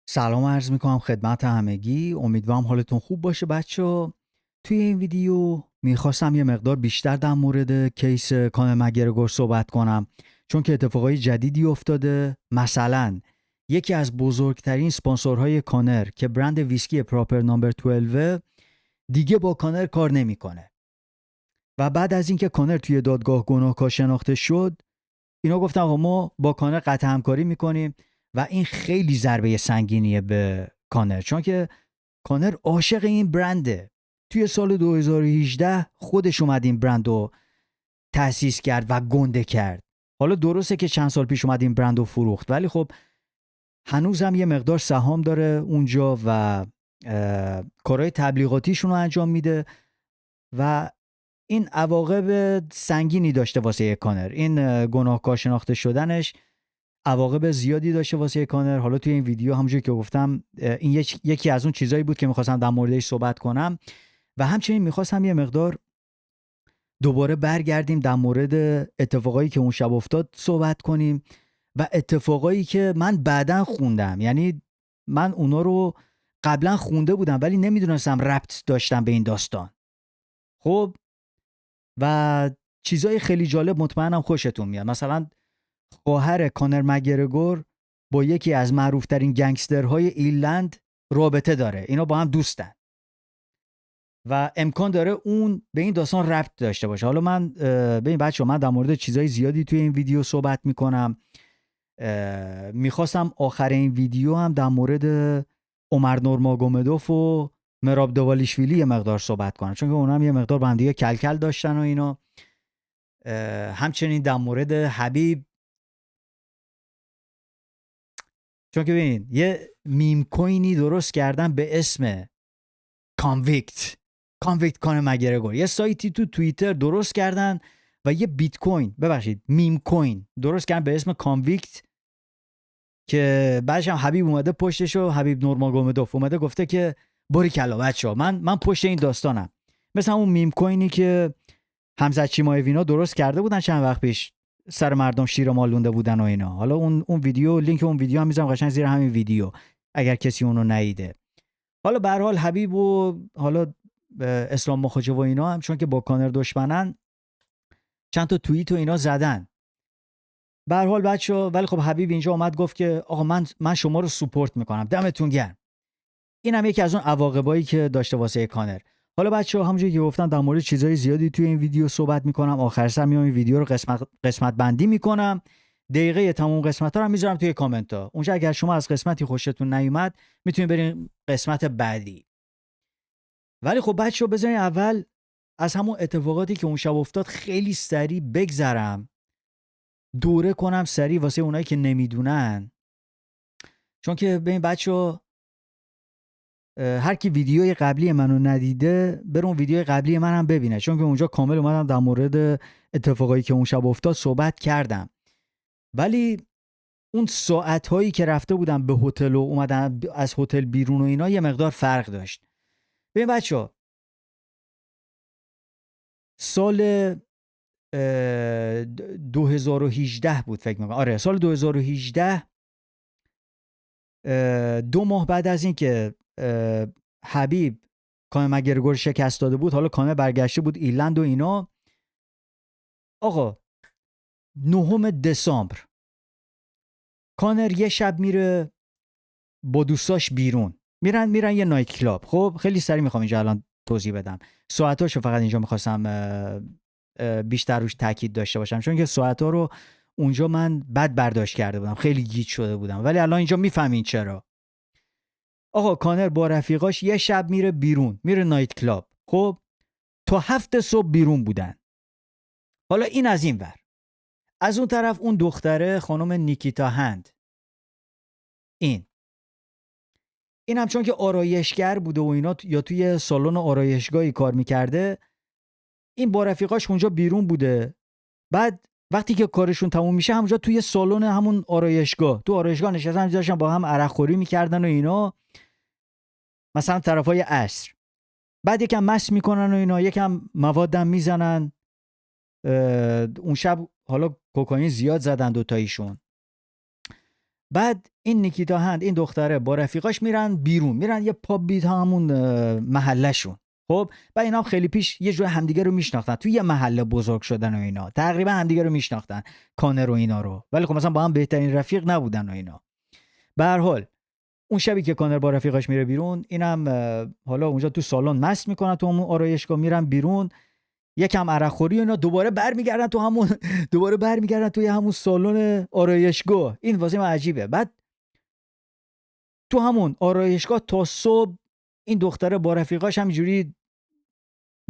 سلام عرض میکنم خدمت همگی. امیدوارم حالتون خوب باشه بچه. توی این ویدیو میخواستم یه مقدار بیشتر در مورد کیس کانر مگرگور صحبت کنم، چون که اتفاقای جدیدی افتاده. مثلا یکی از بزرگترین سپانسورهای کانر که برند ویسکی پراپر نامبر 12 دیگه با کانر کار نمیکنه و بعد از اینکه کانر توی دادگاه گناهکار شناخته شد، اینا گفتن آقا ما با کانر قطع همکاری میکنیم و این خیلی ضربه سنگینیه به کانر، چون که کانر عاشق این برنده. توی سال 2018 خودش اومد این برند رو تأسیس کرد و گنده کرد. حالا درسته که چند سال پیش اومد این برند رو فروخت، ولی خب هنوز هم یه مقدار سهام داره اونجا و کارهای تبلیغاتیشون رو انجام میده و این عواقب سنگینی داشته واسه کانر. این گناهکار شناخته شدنش عواقب زیادی داشته واسه کانر. حالا توی این ویدیو همونجوری که گفتم این یکی از اون چیزایی بود که میخواستم در موردش صحبت کنم و همچنین میخواستم یه مقدار دوباره برگردیم در مورد اتفاقایی که اون شب افتاد صحبت کنیم و اتفاقایی که من بعداً خوندم. یعنی من اونا رو قبلا خونده بودم ولی نمیدونستم ربط داشتم به این داستان. خب و چیزای خیلی جالب مطمئنم خوشتون میاد. مثلا خواهر کانر مگرگور با یکی از معروفترین گنگسترهای ایرلند رابطه داره. اینا با هم دوستن و امکان داره اون به این داستان ربط داشته باشه. حالا من ببین بچه‌ها، من در مورد چیزای زیادی توی این ویدیو صحبت میکنم. میخواستم آخر این ویدیو هم در مورد عمر نورماگومدوف و مراب دوالیشویلی یه مقدار صحبت کنم، چون که اونم یه مقدار با هم دیگه کلکل داشتن و اینا. همچنین در مورد حبیب، چون که ببین یه میم کوینی درست کردن به اسم کانویکت کانر مگرگور. یه سایتی تو توییتر درست کردن و یه بیت کوین، ببخشید میم کوین درست کردن به اسم کانویکت که بعدش هم حبیب اومده پشتش و حبیب نورماگومدوف اومده گفته که باریکلا بچه‌ها من پشت این داستانم. مثل اون میم کوینی که حمزه چیمایوینا درست کرده بودن چند وقت پیش، سر مردم شیر مالونده بودن و اینا. حالا اون ویدیو، لینک اون ویدیو هم میذارم قشنگ زیر همین ویدیو اگر کسی اونو ندیده. حالا به هر حال حبیب و حالا اسلام مخاچو و اینا هم چون که با کانر دشمنن چند تا توییت و اینا زدن. به هر حال بچه‌ها، ولی خب حبیب اینجا اومد گفت که آقا من شما رو سوپورت میکنم، دمتون گرم. این هم یکی از اون عواقبایی که داشته واسه کانر. حالا بچه‌ها همونجوری که گفتم در مورد چیزای زیادی توی این ویدیو صحبت میکنم. آخر سر میام این ویدیو رو قسمت بندی میکنم. دقیقه تمام قسمت‌ها رو میذارم توی کامنت‌ها. اونجا اگر شما از قسمتی خوشتون نیومد میتونید برین قسمت بعدی. ولی خب بچه‌ها بذارین اول از همون اتفاقاتی که اون شب افتاد خیلی سریع بگذرم، دوره کنم سریع واسه اونایی که نمیدونن. چون که ببین بچه‌ها، هر کی ویدیوی قبلی منو ندیده بره اون ویدیوی قبلی منم ببینه، چون که اونجا کامل اومدم در مورد اتفاقایی که اون شب افتاد صحبت کردم. ولی اون ساعت‌هایی که رفته بودم به هتل و اومدم از هتل بیرون و اینا یه مقدار فرق داشت. ببین بچه‌ها، سال 2018 بود فکر میکنم. آره سال 2018، 2 ماه بعد از این که حبیب کانر مگرگور شکست داده بود، حالا کانر برگشته بود ایرلند و اینا. آقا 9 دسامبر کانر یه شب میره با دوستاش بیرون، میرن یه نایت کلاب. خب خیلی سریع میخوام اینجا الان توضیح بدم ساعتاشو، فقط اینجا میخواستم بیشتر روش تاکید داشته باشم، چون که ساعتا رو اونجا من بد برداشت کرده بودم، خیلی گیج شده بودم، ولی الان اینجا میفهمین چرا. آقا کانر با رفیقاش یه شب میره بیرون، میره نایت کلاب. خب تا 7 صبح بیرون بودن. حالا این از این ور، از اون طرف اون دختره خانم نیکیتا هند، این هم چون که آرایشگر بوده و اینا یا توی سالن آرایشگاهی کار میکرده، این با رفیقاش اونجا بیرون بوده. بعد وقتی که کارشون تموم میشه همونجا توی سالن همون آرایشگاه، تو آرایشگاه نشستن داشتن با هم عرق خوری میکردن و اینا، مثلا طرفای عصر. بعد یکم مست میکنن و اینا، یکم موادم میزنن. اون شب حالا کوکائین زیاد زدن دوتاییشون. بعد این نیکیتا هند، این دختره با رفیقاش میرن بیرون، میرن یه پاب بیت همون محلشون. خب و اینا خیلی پیش یه جور همدیگه رو میشناختن، توی یه محله بزرگ شدن و اینا تقریبا همدیگه رو میشناختن، کانر و اینا رو، ولی خب مثلا با هم بهترین رفیق نبودن و اینا. به هر حال اون شبی که کانر با رفیقاش میره بیرون، اینم حالا اونجا تو سالن مست میکنن، تو همون آرایشگاه میرن بیرون، یکم عرق خوری و اینا، دوباره برمیگردن تو همون دوباره برمیگردن توی همون سالن آرایشگاه. این واسه من عجیبه. بعد تو همون آرایشگاه تا صبح این دختره با رفیقاش همینجوری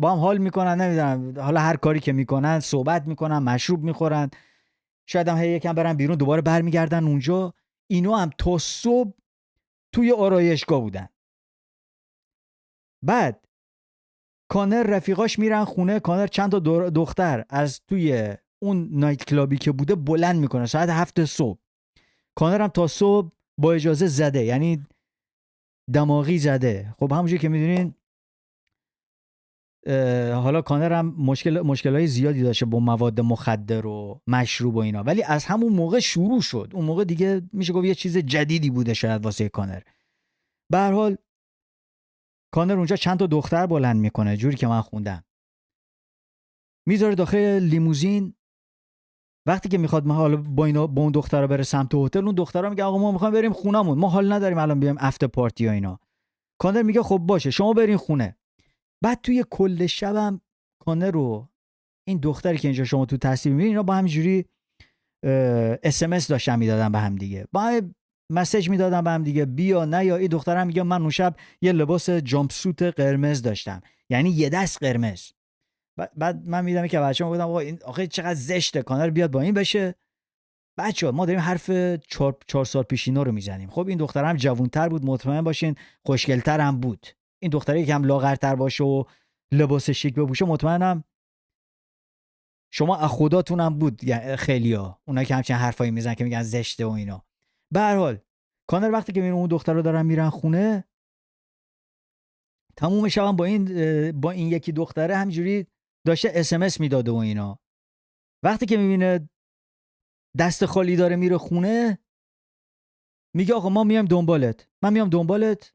با هم حال میکنن، نمیدونم حالا هر کاری که میکنن، صحبت میکنن، مشروب میخورن، شاید هم یکم برن بیرون، دوباره برمیگردن اونجا. اینا هم تا صبح توی آرایشگاه بودن. بعد کانر رفیقاش میرن خونه، کانر چند تا دختر از توی اون نایت کلابی که بوده بلند میکنه ساعت 7 صبح. کانر هم تا صبح با اجازه زده، یعنی دماغی زده. خب همونجوری که میدونین حالا کانر هم مشکلای زیادی داشته با مواد مخدر و مشروب و اینا، ولی از همون موقع شروع شد. اون موقع دیگه میشه گفت یه چیز جدیدی بوده شاید واسه کانر. به هر حال کانر اونجا چند تا دختر بلند میکنه، جوری که من خوندم، میذاره داخل لیموزین. وقتی که میخواد حالا با اون دخترا بره سمت هتل، اون دخترا میگه آقا ما میخوایم بریم خونمون، ما حال نداریم الان بیایم افتر پارتی و اینا. کانر میگه خب باشه شما برین خونه. بعد توی کل شبم کانر رو این دختری که اینجا شما تو تصویر میبینید، اینا با همینجوری SMS داشتن میدادن به هم دیگه، با هم مسیج میدادن به هم دیگه، بیا نه یا. این دختر هم میگه من اون شب یه لباس جامپ سوت قرمز داشتم، یعنی یه دست قرمز. بعد من میدم که بچه‌ها گفتم آقا این آخه چقدر زشته کانر بیاد با این بشه. بچه‌ها ما داریم حرف 4 سال پیش اینا رو میزنیم. خب این دختر هم جوان‌تر بود، مطمئن باشین خوشگل‌تر هم بود. این دختری که هم لاغرتر باشه و لباس شیک بپوشه، مطمئنم شما از خداتون هم بود، یعنی خیلیا اونایی که همچین حرفایی میزنن که میگن زشته و اینا. به هر حال کانر وقتی که میبینه اون دختر رو دارن میرن خونه، تموم شبم با این یکی دختره همینجوری داشته SMS میداده و اینا. وقتی که میبینه دست خالی داره میره خونه، میگه آقا ما میایم دنبالت، من میام دنبالت.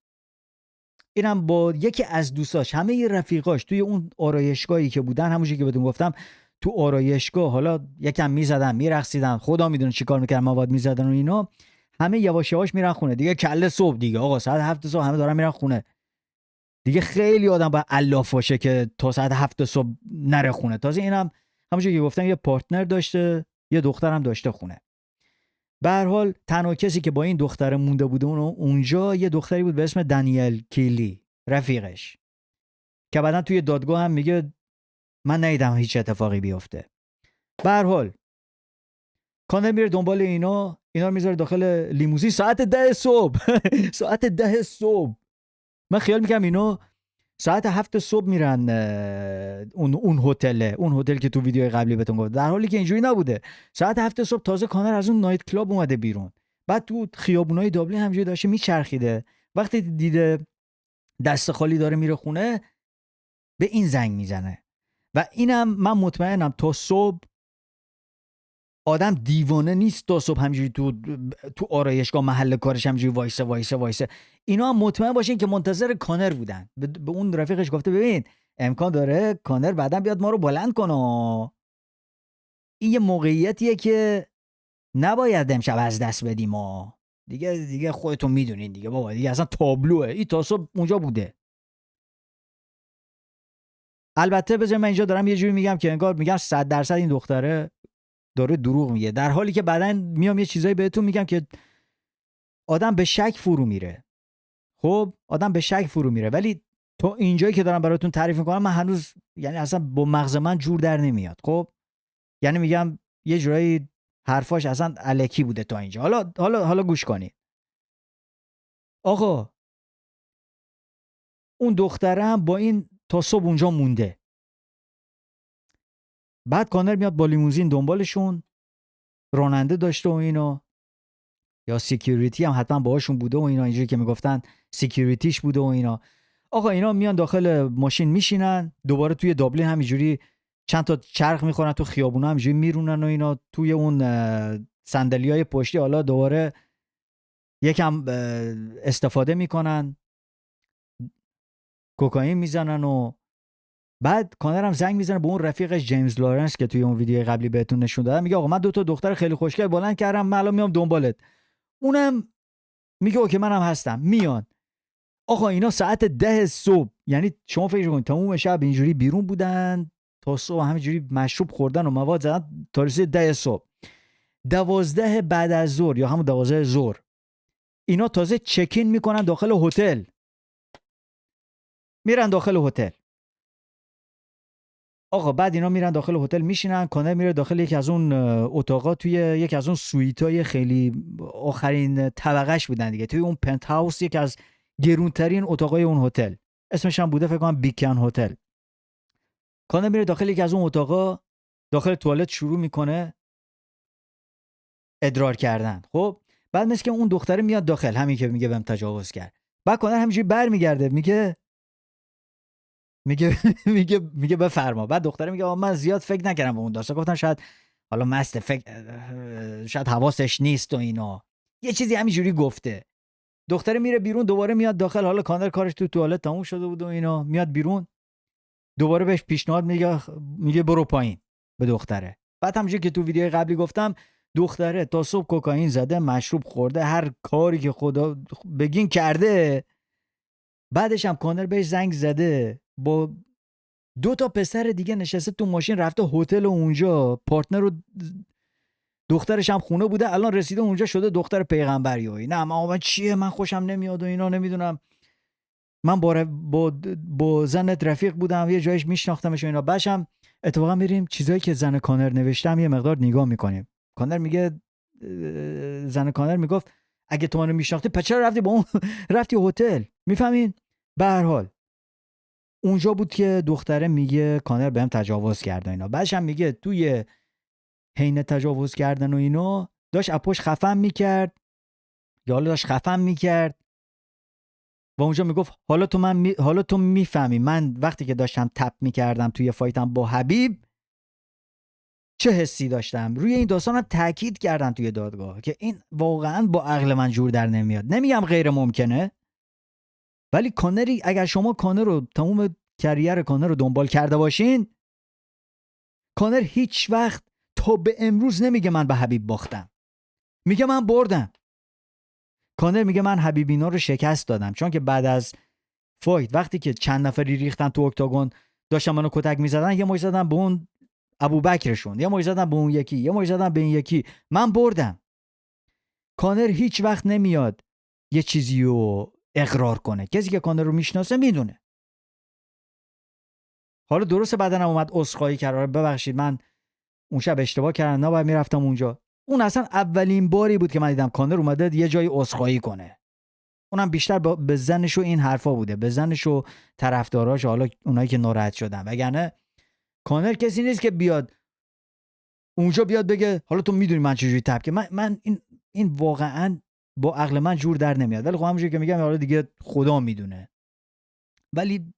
اینم با یکی از دوستاش، همه رفیقاش توی اون آرایشگاهی که بودن، همونجوری که بهتون گفتم تو آرایشگاه حالا یکم میزدن میرقصیدن، خدا میدونه چیکار میکردن، مواد میزدن و اینا. همه یواش یواش میرن خونه دیگه. کله صبح دیگه آقا، ساعت 7 صبح همه دارن میرن خونه دیگه. خیلی آدم با الاف باشه که تا ساعت 7 صبح نره خونه. تازه اینم همونجوری که گفتم یه پارتنر داشته، یه دخترم داشته خونه. به هر حال تنها کسی که با این دختر مونده بود اونجا یه دختری بود به اسم دانیل کیلی، رفیقش، که بعدن توی دادگاه هم میگه من ندیدم هیچ اتفاقی بیفته. به هر حال کانر میره دنبال اینا رو میذاره داخل لیموزین ساعت 10 صبح ساعت 10 صبح. من خیال میکنم اینا ساعت 7 صبح میرن اون هتل که تو ویدیو قبلی بهتون گفتم، در حالی که اینجوری نبوده. ساعت 7 صبح تازه کانر از اون نایت کلاب اومده بیرون، بعد تو خیابونای دابلین همینجوری داشته میچرخیده. وقتی دیده دست خالی داره میره خونه، به این زنگ میزنه. و اینم من مطمئنم تا صبح آدم دیوانه نیست تا صبح همینجوری تو آرایشگاه محل کارش همینجوری وایسه. اینا هم مطمئن باشین که منتظر کانر بودن. به اون رفیقش گفته ببین امکان داره کانر بعداً بیاد ما رو بلند کنه، این یه موقعیتیه که نباید امشب از دست بدیم. دیگه خودتون میدونین دیگه بابا، دیگه اصلا تابلوه. این تا صبح اونجا بوده. البته بذار من اینجا دارم یه جوری میگم که انگار میگم 100% این دختره داره دروغ میگه، در حالی که بعدن میام یه چیزایی بهتون میگم که آدم به شک فرو میره. خب آدم به شک فرو میره، ولی تو اینجایی که دارم براتون تعریف میکنم من هنوز یعنی اصلا با مغز من جور در نمیاد. خب یعنی میگم یه جورایی حرفاش اصلا الکی بوده تا اینجا. حالا گوش کنید. آقا اون دختره هم با این تا صبح اونجا مونده. بعد کانر میاد با لیموزین دنبالشون، راننده داشته و اینا، یا سکیوریتی هم حتما باهاشون بوده و اینا، اینجوری که میگفتن سکیوریتیش بوده و اینا. آقا اینا میان داخل ماشین میشینن، دوباره توی دابلین همینجوری چند تا چرخ میخورن تو خیابونا، همینجوری میرونن و اینا توی اون صندلیای پشتی. حالا دوباره یکم استفاده میکنن، کوکائین میزنن و بعد کانر هم زنگ میزنه به اون رفیقش جیمز لارنس که توی اون ویدیو قبلی بهتون نشون دادم، میگه آقا من 2 تا دختر خیلی خوشگل بلند کردم، من الان میام دنبالت. اونم میگه اوکی منم هستم. میان. آقا اینا ساعت 10 صبح، یعنی شما فکر کنید تموم شب اینجوری بیرون بودن تا صبح همینجوری مشروب خوردن و مواد زدن تا رسید 10 صبح. 12 بعد از ظهر یا همون 12 ظهر اینا تازه چکین میکنن داخل هتل، میرن داخل هتل. آقا بعد اینا میرن داخل هتل میشینن، کانر میره داخل یکی از اون اتاقا توی یکی از اون سویتای خیلی آخرین طبقهش بودن دیگه، توی اون پنت هاوس، یکی از گرونترین اتاقای اون هتل، اسمش هم بوده فکر کنم بیکن هتل. کانر میره داخل یکی از اون اتاقا، داخل توالت شروع میکنه ادرار کردن. خب بعد مثل که اون دختره میاد داخل، همین که میگه بهم تجاوز کرد. بعد کانر همینجوری برمیگرده میگه میگه بفرما. بعد دختره میگه من زیاد فکر نکردم به اون داستان، گفتم شاید حالا مست، شاید حواسش نیست و اینا، یه چیزی همینجوری گفته. دختره میره بیرون، دوباره میاد داخل. حالا کانر کارش تو توالت تموم شده بود و اینا، میاد بیرون، دوباره بهش پیشنهاد میگه برو پایین به دختره. بعد همونجوری که تو ویدیو قبلی گفتم دختره تا صبح کوکائین زده، مشروب خورده، هر کاری که خدا بگین کرده. بعدش هم کانر بهش زنگ زده، با 2 تا پسر دیگه نشسته تو ماشین، رفته هتل اونجا، پارتنر و دخترش هم خونه بوده، الان رسیده اونجا شده دختر پیغمبری و اینا. من چیه، من خوشم نمیاد و اینا، نمیدونم، من با زنت رفیق بودم، یه جایش میشناختمش و اینا. باشم اتفاقا میریم چیزایی که زن کانر نوشتم یه مقدار نگاه میکنیم. کانر میگه، زن کانر میگفت اگه تو منو میشناختی پس چرا رفتی با اون رفتی هتل؟ میفهمین؟ به هر حال اونجا بود که دختره میگه کانر بهم تجاوز کرد و اینا. بعدش هم میگه توی حین تجاوز کردن و اینا داشت اپوش خفن میکرد، یا حالا داشت خفن میکرد و اونجا میگفت حالا تو میفهمی من وقتی که داشتم تپ میکردم توی فایتم با حبیب چه حسی داشتم. روی این داستانم تاکید کردن توی دادگاه که این واقعا با عقل من جور در نمیاد. نمیگم غیر ممکنه، ولی کانری، اگر شما کانر رو تمام کریر کانر رو دنبال کرده باشین، کانر هیچ وقت تا به امروز نمیگه من به حبیب باختم، میگه من بردم. کانر میگه من حبیبینا رو شکست دادم، چون که بعد از فایت وقتی که چند نفری ریختن تو اکتاگون داشتن منو کتک میزدن، یه مش زدن به اون ابوبکرشون، یه مش زدن به اون یکی، یه مش زدن به این یکی، من بردم. کانر هیچ وقت نمیاد یه چیزی رو اقرار کنه. کسی که کانر رو میشناسه میدونه. حالا درسته بعدن اومد عذرخواهی کرد، ببخشید من اون شب اشتباه کردم، نباید میرفتم اونجا. اون اصلا اولین باری بود که من دیدم کانر اومده یه جای عذرخواهی کنه. اونم بیشتر به زنش و این حرفا بوده، به زنش و طرفداراش، حالا اونایی که ناراحت شدن. وگرنه کانر کسی نیست که بیاد اونجا بیاد بگه حالا تو میدونی من چجوری تپ که من این واقعا با عقل من جور در نمیاد. ولی خب همونجوری که میگم حالا دیگه خدا میدونه، ولی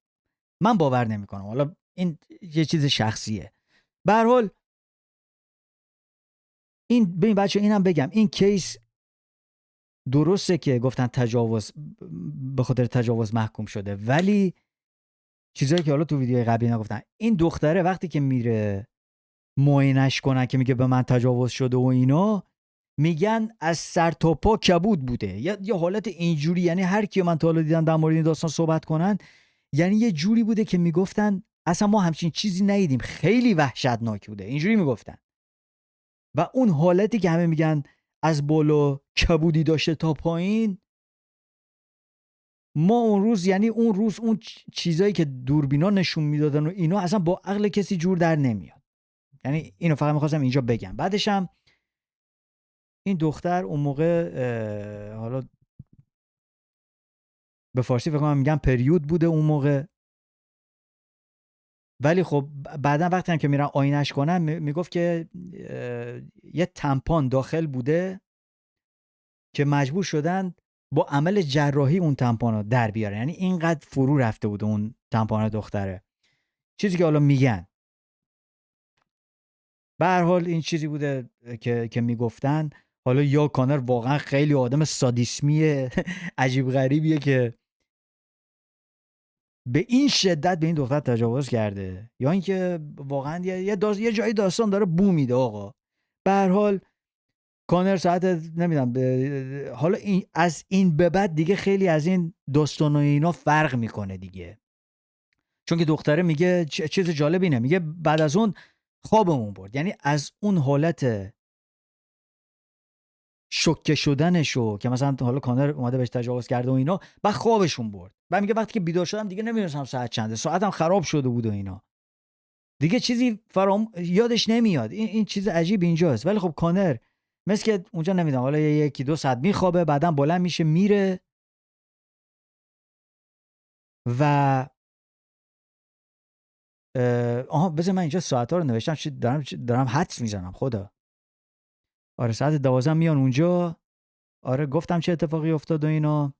من باور نمیکنم. حالا این یه چیز شخصیه. به هر حال این ببین بچه، اینم بگم این کیس درسته که گفتن تجاوز، به خاطر تجاوز محکوم شده، ولی چیزایی که حالا تو ویدیو قبلی نگفتن، این دختره وقتی که میره معاینش کنن که میگه به من تجاوز شده و اینا، میگن از سر تا پا کبود بوده، یا حالت اینجوری. یعنی هر کی من تا حالا دیدم در مورد این داستان صحبت کنن، یعنی یه جوری بوده که میگفتن اصلا ما همچین چیزی ندیدیم، خیلی وحشتناک بوده، اینجوری میگفتن. و اون حالتی که همه میگن از بالا کبودی داشته تا پایین، ما اون روز، یعنی اون روز اون چیزایی که دوربینا نشون میدادن و اینا اصلا با عقل کسی جور در نمیاد. یعنی اینو فقط میخواستم اینجا بگم. بعدش هم این دختر اون موقع حالا به فارسی فکر کنم میگم پریود بوده اون موقع، ولی خب بعدا وقتی هم که میرن آینش کنن میگفت که یه تمپان داخل بوده که مجبور شدن با عمل جراحی اون تمپان رو در بیارن. یعنی اینقدر فرو رفته بود اون تمپان دختره، چیزی که حالا میگن. به هر حال این چیزی بوده که میگفتن. حالا یا کانر واقعا خیلی آدم سادیسمی عجیب غریبیه که به این شدت به این دختر تجاوز کرده، یا اینکه واقعا یه جایی داستان داره بو میده آقا. به هر حال کانر ساعت نمیدونم حالا از این به بعد دیگه خیلی از این داستانای اینا فرق میکنه دیگه، چون که دختره میگه چیز جالب اینه، میگه بعد از اون خوابمون برد، یعنی از اون حالت شوکه شدنشو که مثلا حالا کانر اومده بهش تجاوز کرده و اینا، بعد خوابشون برد. بعد میگه وقتی که بیدار شدم دیگه نمیدونستم ساعت چنده، ساعتم خراب شده بود و اینا، دیگه چیزی یادش نمیاد. این چیز عجیب اینجاست. ولی خب کانر مثل که اونجا نمیدونم حالا یکی دو ساعت میخوابه، بعدم بلند میشه میره و بذار من اینجا ساعت‌ها رو نوشتم، دارم حدس میزنم خدا. آره ساعت 12 میان اونجا. آره گفتم چه اتفاقی افتاد و اینا.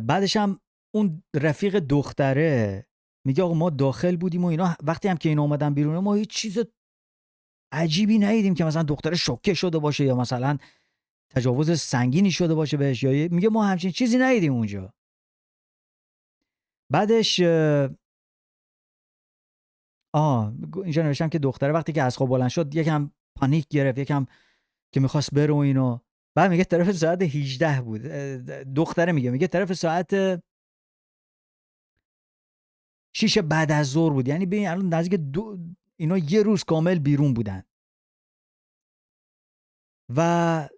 بعدش هم اون رفیق دختره میگه آقا ما داخل بودیم و اینا، وقتی هم که اینا اومدن بیرون ما هیچ چیز عجیبی ندیدیم که مثلا دختره شوکه شده باشه یا مثلا تجاوز سنگینی شده باشه بهش، یا میگه ما همچین چیزی ندیدیم اونجا. بعدش اینجا نوشتم که دختره وقتی که از خواب بلند شد یکم پانیک گرفت، یکم که میخواست بره و اینو. بعد میگه طرف ساعت 18 بود. دختره میگه طرف ساعت 6 بعد از ظهر بود، یعنی ببین الان نزدیک اینا یه روز کامل بیرون بودن و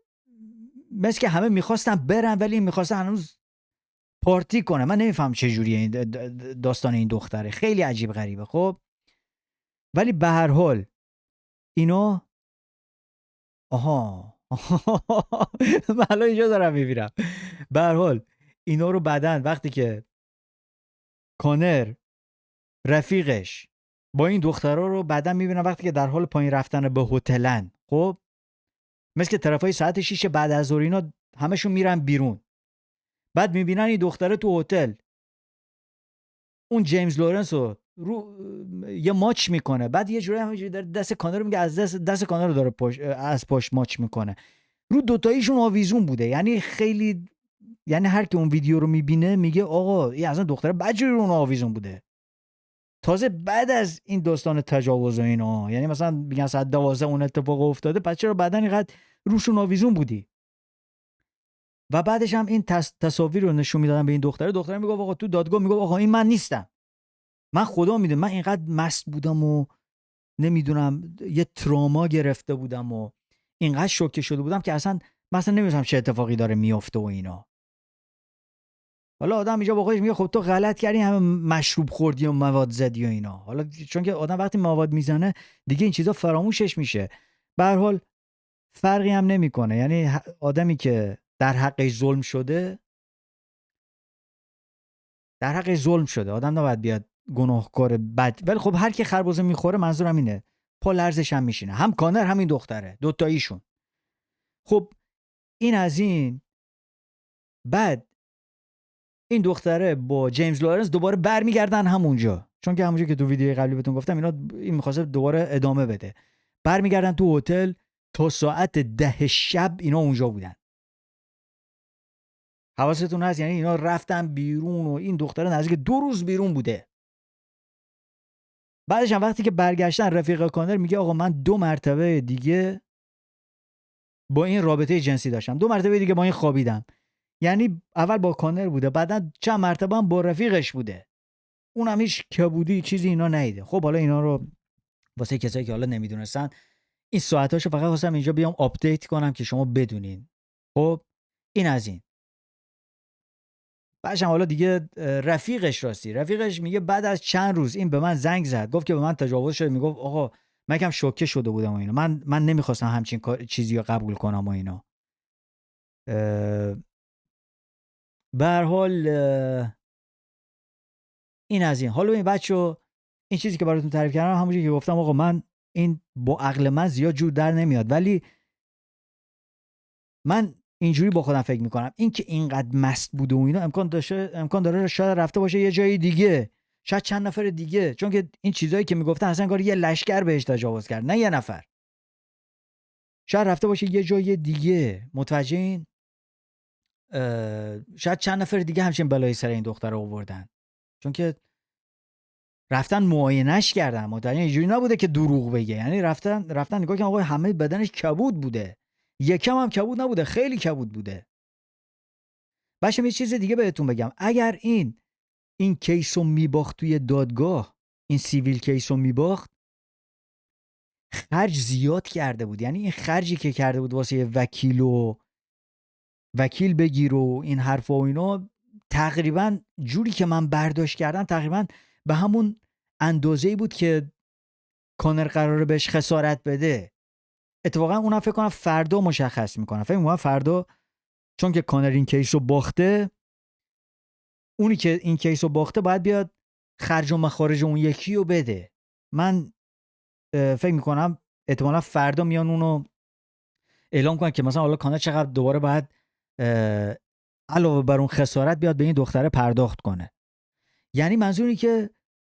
مثل که همه میخواستن برن ولی میخواستن هنوز پارتی کنه. من نمیفهم چه جوریه این داستان این دختره، خیلی عجیب غریبه. خب ولی به هر حال اینا من الان اینجا دارم میبینم. به هر حال اینا رو بعدن وقتی که کانر رفیقش با این دخترها رو بعدن میبینم وقتی که در حال پایین رفتن به هتلن، خب مثل که طرفای ساعت 6 بعد از ظهر اینا همشون میرن بیرون. بعد میبینن این دختره تو هتل اون جیمز لورنس رو یه ماچ میکنه. بعد یه جوری همینجوری داره دست کانر رو میگه از دست کانر رو داره از پاش ماچ میکنه. رو دوتاییشون آویزون بوده، یعنی خیلی، یعنی هر کی اون ویدیو رو میبینه میگه آقا این اصلا دختره بدجوری رو آویزون بوده. تازه بعد از این داستان تجاوز و اینا، یعنی مثلا میگن ساعت 12 اون اتفاق افتاده، پس چرا بعدن اینقدر روشون آویزون بودی؟ و بعدش هم این تصاویر رو نشون میدادن به این دختره میگه آقا تو دادگاه میگه آقا این من نیستم، من خدا میدونه من اینقدر مست بودم و نمیدونم یه تروما گرفته بودم و اینقدر شوکه شده بودم که اصلا مثلا نمیدونم چه اتفاقی داره میفته و اینا. حالا آدم اینجا با خودش میگه خب تو غلط کردی، همه مشروب خوردی و مواد زدی و اینا. حالا چون که آدم وقتی مواد میزنه دیگه این چیزا فراموشش میشه. به هر حال فرقی هم نمیکنه، یعنی آدمی که در حقش ظلم شده آدم نباید بیاد گناهکار بد. ولی خب هر کی خربزه میخوره، منظورم اینه، پا لرزش هم میشینه، هم کانر همین دختره، دوتاییشون. خب این از این. بعد این دختره با جیمز لورنس دوباره برمیگردن همونجا، چون که همونجا که تو ویدیو قبلی بهتون گفتم این می‌خواسته دوباره ادامه بده. برمیگردن تو هتل تا ساعت 10 شب اینا اونجا بودن. حواستون هست؟ یعنی اینا رفتن بیرون و این دختره نزدیک 2 روز بیرون بوده. بعدش هم وقتی که برگشتن رفیق کانر میگه آقا من 2 مرتبه دیگه با این رابطه جنسی داشتم، 2 مرتبه دیگه با این خوابیدم. یعنی اول با کانر بوده، بعدن چند مرتبه هم با رفیقش بوده، اونم هیچ کبودی چیزی اینا نیده. خب حالا اینا رو واسه کسایی که حالا نمیدونستن، این ساعتاشو فقط خواستم اینجا بیام آپدیت کنم که شما بدونین. خب این از این. بعدش حالا دیگه رفیقش میگه بعد از چند روز این به من زنگ زد، گفت که به من تجاوز شده. میگفت آقا من یکم شوکه شده بودم و اینا، من نمیخواستم همچین چیزی رو قبول کنم و اینا. به هر حال این از این. حالا این بچه‌ها این چیزی که براتون تعریف کردم همونجوری که گفتم آقا من این با عقل من زیاد جور در نمیاد، ولی من اینجوری با خودم فکر میکنم این که اینقدر مست بوده و اینا امکان داره شاید رفته باشه یه جای دیگه، شاید چند نفر دیگه، چون که این چیزایی که میگفتن اصلا انگار یه لشکر بهش تجاوز کرد، نه یه نفر. شاید رفته باشه یه جای دیگه، متوجهین؟ شاید چند نفر دیگه همچین بلایی سر این دختر رو آوردن، چون که رفتن معاینش کردن. متوجه اینجوری نبوده که دروغ بگه، یعنی رفتن نگاه کردن آقا همه بدنش کبود بوده، یکم هم کبود نبوده، خیلی کبود بوده. باشه یه چیز دیگه بهتون بگم، اگر این کیس رو میباخت توی دادگاه، این سیویل کیس رو میباخت، خرج زیاد کرده بود. یعنی این خرجی که کرده بود واسه وکیل بگیر و این حرفا و اینا، تقریبا جوری که من برداشت کردم تقریبا به همون اندازه‌ای بود که کانر قراره بهش خسارت بده. اتفاقا اونم فکر کنم فردا مشخص میکنه. فکر میکنم فردا، چون که کانر این کیس رو باخته، اونی که این کیس رو باخته باید بیاد خرج و مخارج اون یکی رو بده. من فکر میکنم احتمالا فردا میان اونو اعلام کنن که مثلا حالا کانر چقدر دوباره باید علاوه بر اون خسارت بیاد به این دختره پرداخت کنه. یعنی منظوری که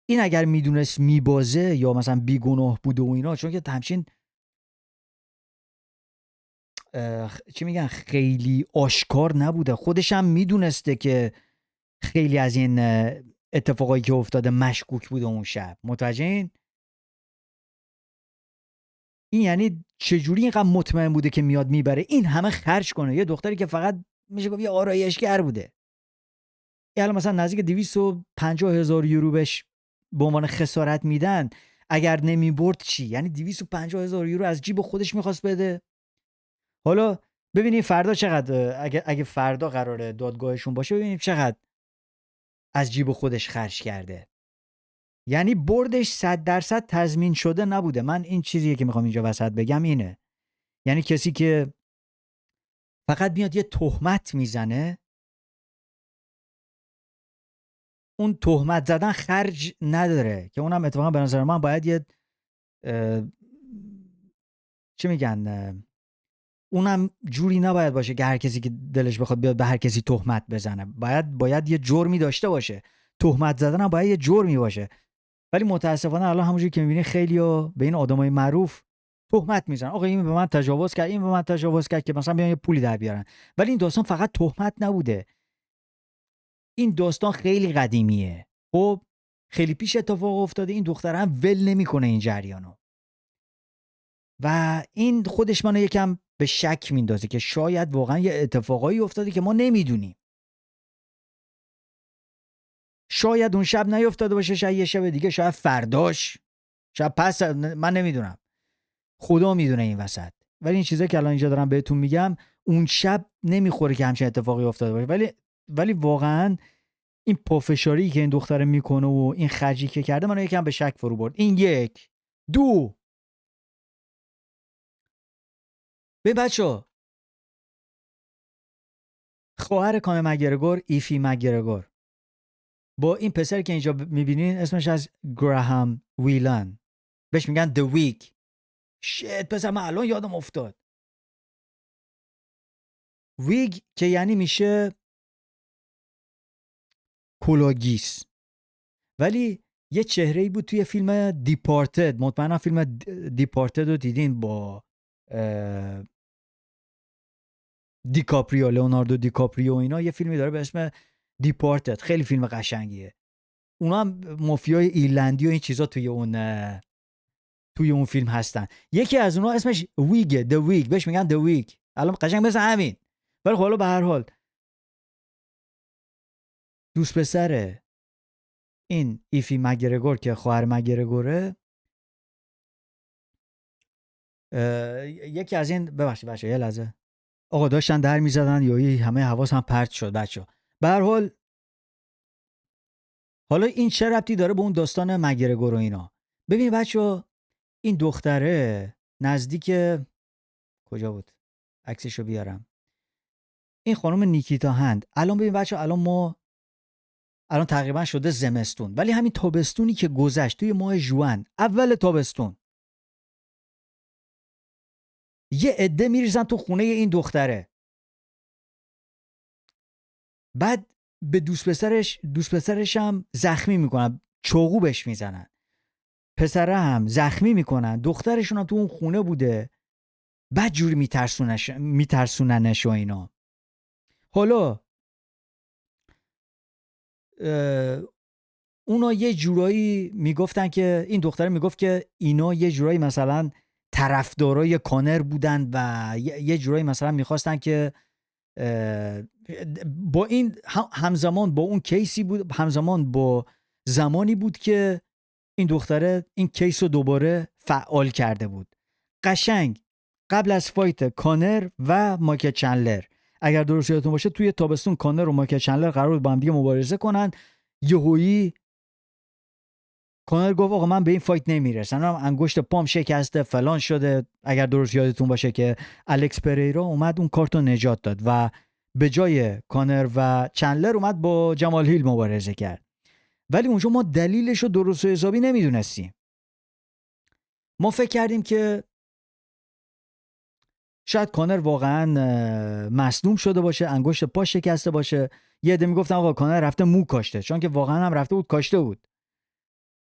این اگر میدونست میبازه یا مثلا بیگناه بوده و اینا، چون که همچین چی میگن خیلی آشکار نبوده، خودش هم میدونسته که خیلی از این اتفاقایی که افتاده مشکوک بوده اون شب. متوجهین؟ این یعنی چجوری اینقدر مطمئن بوده که میاد میبره این همه خرج کنه یه دختری که فقط میشه گفت یه آرایشگر بوده. الان مثلا نزدیک 250,000 یورو بهش به عنوان خسارت میدن، اگر نمیبرد چی؟ یعنی 250,000 یورو از جیب خودش میخواست بده. حالا ببینیم فردا چقدر، اگه فردا قراره دادگاهشون باشه، ببینیم چقدر از جیب خودش خرج کرده. یعنی بردش 100% تضمین شده نبوده. من این چیزیه که میخوام اینجا وسط بگم اینه، یعنی کسی که فقط میاد یه تهمت میزنه، اون تهمت زدن خرج نداره، که اونم اتفاقا به نظر من باید یه چی میگن، اونم جوری نباید باشه که هر کسی که دلش بخواد بیاد به هر کسی تهمت بزنه. باید یه جرمی داشته باشه. تهمت زدن هم باید یه جرمی باشه. ولی متاسفانه الان همونجوری که میبینی خیلی‌ها به این آدمای معروف تهمت میزنن. آقا این به من تجاوز کرد، این به من تجاوز کرد، که مثلا بیان یه پولی در بیارن. ولی این داستان فقط تهمت نبوده. این داستان خیلی قدیمیه. خب خیلی پیش اتفاق افتاده. این دختر هم ول نمیکنه این جریانو. و این خودش منو یکم به شک میندازه که شاید واقعا یه اتفاقایی افتاده که ما نمیدونیم. شاید اون شب نیفتاده باشه، شاید یه شب دیگه، شاید فرداش، شاید پس، من نمیدونم. خدا میدونه این وسط. ولی این چیزایی که الان اینجا دارم بهتون میگم اون شب نمیخوره که همچین اتفاقی افتاده باشه. ولی واقعا این پافشاری که این دختره میکنه و این خرجی که کرده منو یکم به شک فرو برد. این یک. دو، به بچه خواهر کانر مک‌گرگور، ایفی مک‌گرگور، با این پسر که اینجا میبینین اسمش از گراهام ویلان، بهش میگن The Week. شت پسر، من الان یادم افتاد. ویگ که یعنی میشه کلاگیس، ولی یه چهره‌ای بود توی فیلم دیپارتد. مطمئنم فیلم دیپارتد رو دیدین با دیکاپریو، لئوناردو دیکاپریو. اینا یه فیلمی داره به اسم دیپارتد، خیلی فیلم قشنگیه. اونا هم مافیای ایرلندی و این چیزا توی اون فیلم هستن. یکی از اونها اسمش ویگه، The Week، بهش میگن The Week. الان قشنگ مثل همین. ولی خب به هر حال دوست پسر این ایفی مک‌گرگور که خواهر مک‌گرگوره، یکی از این، ببخشید بچه یه لحظه، آقا داشتن در میزدن یایی همه حواس هم پرت شد بچه. به هر حال حالا این چه ربطی داره به اون داستان مک‌گرگور و اینا؟ ببین بچه، این دختره نزدیک کجا بود عکسشو بیارم، این خانم نیکیتا هند. الان ببین بچه، الان تقریبا شده زمستون، ولی همین تابستونی که گذشت توی ماه ژوئن، اول تابستون، یه عده میریزن تو خونه این دختره. بعد به دوست پسرش هم زخمی میکنن، چاقو بهش میزنن. پسره هم زخمی میکنن. دخترشون هم تو اون خونه بوده. بد جوری میترسوننش و اینا. حالا اونا یه جورایی میگفتن که این دختره میگفت که اینا یه جورایی مثلا طرفدارای کانر بودن و یه جورایی مثلا میخواستن که با این همزمان با اون کیسی بود، همزمان با زمانی بود که این دختره این کیس رو دوباره فعال کرده بود. قشنگ قبل از فایت کانر و مایکل چندلر، اگر درست یادتون باشه توی تابستون کانر و مایکل چندلر قرار بود با هم دیگه مبارزه کنن. یهویی کانر گفت آقا من به این فایت نمیرسم، انگشت پام شکسته فلان شده. اگر درست یادتون باشه که الکس پریرا اومد اون کارتو نجات داد و به جای کانر و چندلر اومد با جمال هیل مبارزه کرد. ولی اونجا ما دلیلش رو درست و حسابی نمیدونستیم. ما فکر کردیم که شاید کانر واقعا مصدوم شده باشه، انگشت پا شکسته باشه. یه عده میگفتن آقا کانر رفته مو کاشته، چون که واقعا هم رفته بود کاشته بود.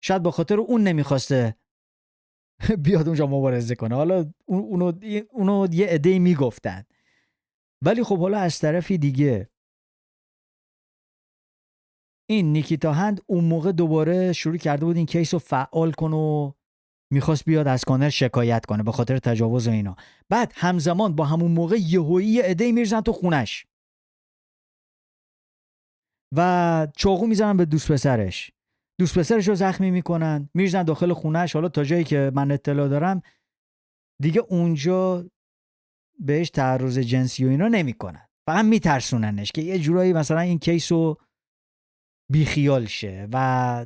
شاید به خاطر اون نمیخواسته بیاد اونجا مبارزه کنه. حالا اونو یه عده‌ای میگفتن. ولی خب حالا از طرفی دیگه این نیکیتا هند اون موقع دوباره شروع کرده بود این کیس رو فعال کنه و میخواست بیاد از کانر شکایت کنه به خاطر تجاوز و اینا. بعد همزمان با همون موقع یهویی یه عده‌ای میرزن تو خونش و چاقو میزنن به دوست پسرش. دوست پسرش رو زخمی میکنن، میرزن داخل خونش. حالا تا جایی که من اطلاع دارم دیگه اونجا بهش تعرض جنسی و اینا نمیکنن، فقط میترسوننش که یه جورایی مثلا این کیسو بیخیال شه. و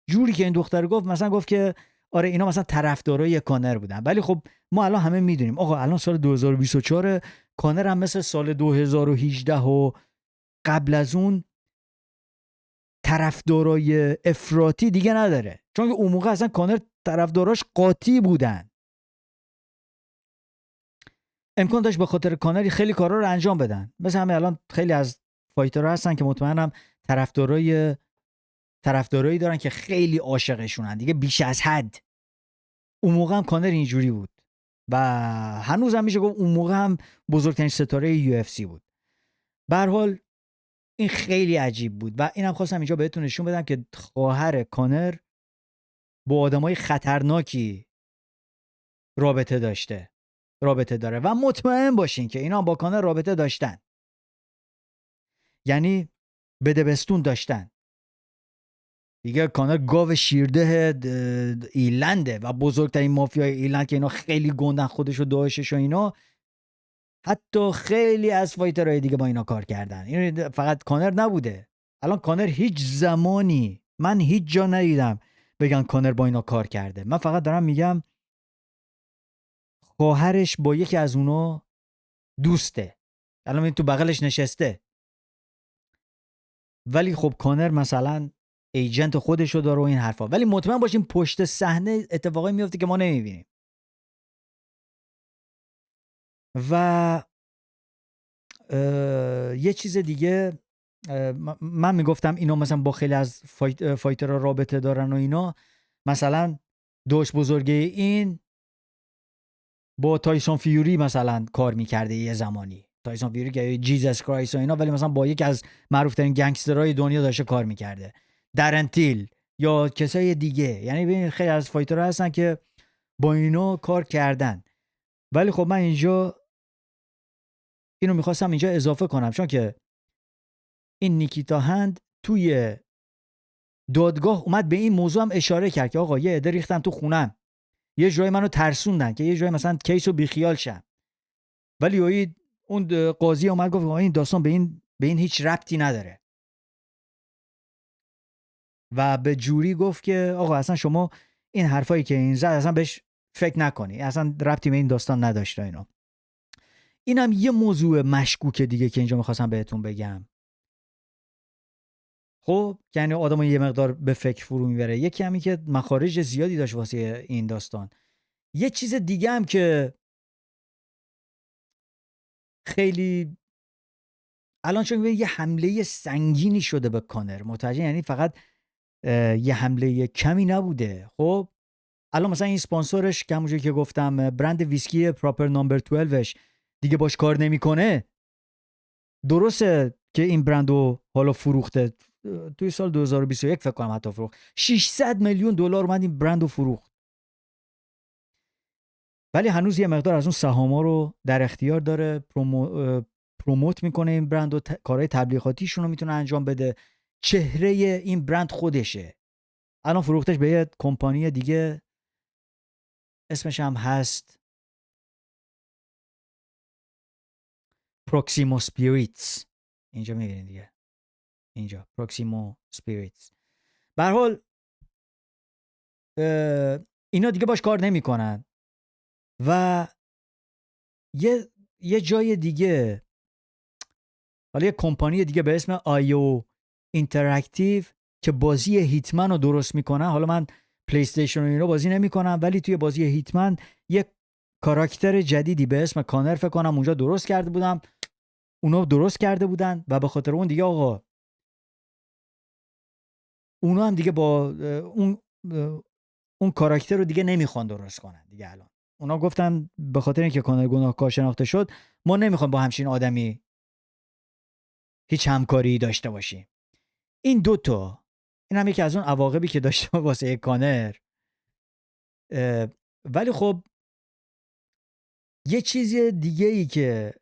جوری که این دختر گفت، مثلا گفت که آره اینا مثلا طرفدارای کانر بودن. ولی خب ما الان همه میدونیم آقا الان سال 2024 کانر هم مثل سال 2018 و قبل از اون طرفدارای افراطی دیگه نداره، چون که اون موقع اصلا کانر طرفداراش قاطی بودن. امکان داشت به خاطر کانری خیلی کارا رو انجام بدن. مثل همه الان خیلی از فایترها هستن که مطمئنم طرفدارایی دارن که خیلی عاشقشونن دیگه بیش از حد. اون موقع هم کانر اینجوری بود و هنوز هم میشه گفت اون موقع هم بزرگترین ستاره UFC بود. به هر حال این خیلی عجیب بود و اینم خواستم اینجا بهتون نشون بدم که خواهر کانر با آدمای خطرناکی رابطه داره و مطمئن باشین که اینا با کانر رابطه داشتن، یعنی بدبستون داشتن دیگه. کانر گاو شیرده ایلنده و بزرگترین مافیای ایلند که اینا خیلی گندن، خودشو داعشش و اینا. حتی خیلی از فایترهای دیگه با اینا کار کردن، این فقط کانر نبوده. الان کانر هیچ زمانی من هیچ جا ندیدم بگن کانر با اینا کار کرده. من فقط دارم میگم خواهرش با یکی از اونا دوسته، الان این تو بغلش نشسته. ولی خب کانر مثلا ایجنت خودشو داره و این حرفا. ولی مطمئن باشیم پشت صحنه اتفاقی میفته که ما نمیبینیم. و یه چیز دیگه من میگفتم اینا مثلا با خیلی از فایترها رابطه دارن و اینا. مثلا دوش بزرگه این با تایسون فیوری مثلا کار میکرده یه زمانی. تایسون فیوری که جیزس کرایست و اینا، ولی مثلا با یکی از معروف ترین گنگسترهای دنیا داشته کار میکرده، درنتیل یا کسای دیگه. یعنی ببین خیلی از فایترها هستن که با اینا کار کردن. ولی خب من اینجا اینو میخواستم اینجا اضافه کنم، چون که این نیکیتا هند توی دادگاه اومد به این موضوع هم اشاره کرد که آقا یه عده ریختن تو خونم، یه جایی منو ترسوندن که یه جایی مثلا کیسو بیخیال شم. ولی اون قاضی اومد گفت این داستان به این هیچ ربطی نداره و به جوری گفت که آقا اصلا شما این حرفایی که این زد اصلا بهش فکر نکنی، اصلا ربطی به این داستان نداشته اینا. اینم یه موضوع مشکوکه دیگه که اینجا میخواستم بهتون بگم. خب یعنی آدمو یه مقدار به فکر فرو میبره. یکی همین که مخارج زیادی داشت واسه این داستان. یه چیز دیگه هم که خیلی الان چون یه حمله سنگینی شده به کانر، متوجه؟ یعنی فقط یه حمله کمی نبوده. خب الان مثلا این اسپانسورش که همونجوری که گفتم برند ویسکی پراپر نامبر 12ش دیگه باش کار نمیکنه. درسته که این برندو حالا فروخته توی سال 2021 فکر کنم حتی فروخت 600 میلیون دلار اومد این برندو فروخت، ولی هنوز یه مقدار از اون سهاما رو در اختیار داره. پروموت میکنه این برند و کارهای تبلیغاتیشون رو میتونه انجام بده. چهره این برند خودشه. الان فروختش به یه کمپانی دیگه، اسمش هم هست پروکسیمو سپیریتس. اینجا میبینید دیگه، اینجا پروکسیمو سپیریتس. به هر حال اینا دیگه باش کار نمیکنن و یه جای دیگه، حالا یه کمپانی دیگه به اسم آیو اینتراکتیو که بازی هیتمن رو درست میکنن. حالا من پلی استیشن رو اینا بازی نمیکنم، ولی توی بازی هیتمن یه کاراکتر جدیدی به اسم کانر فکر کنم اونجا درست کرده بودم، اونا درست کرده بودن و به خاطر اون دیگه آقا اونا هم دیگه با اون کاراکتر رو دیگه نمیخوان درست کنن دیگه. الان اونا گفتن به خاطر اینکه کانر گناهکار شناخته شد ما نمیخوام با همچین آدمی هیچ همکاری داشته باشیم. این دوتا، این هم یکی از اون عواقبی که داشته واسه کانر. ولی خب یه چیز دیگه ای که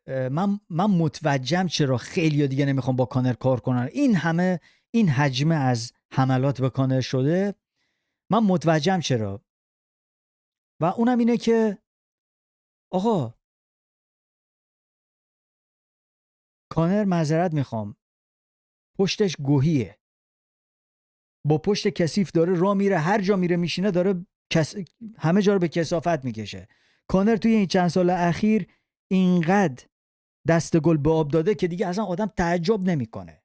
من متوجهم چرا خیلی دیگه نمیخوام با کانر کار کنن، این حجم از حملات به کانر شده. من متوجهم چرا، و اونم اینه که آقا کانر معذرت میخوام پشتش گوهیه، با پشت کثیف داره راه میره، هر جا میره میشینه داره همه جا رو به کثافت میکشه. کانر توی این چند سال اخیر اینقدر دست گل به آب داده که دیگه اصلا آدم تعجب نمیکنه.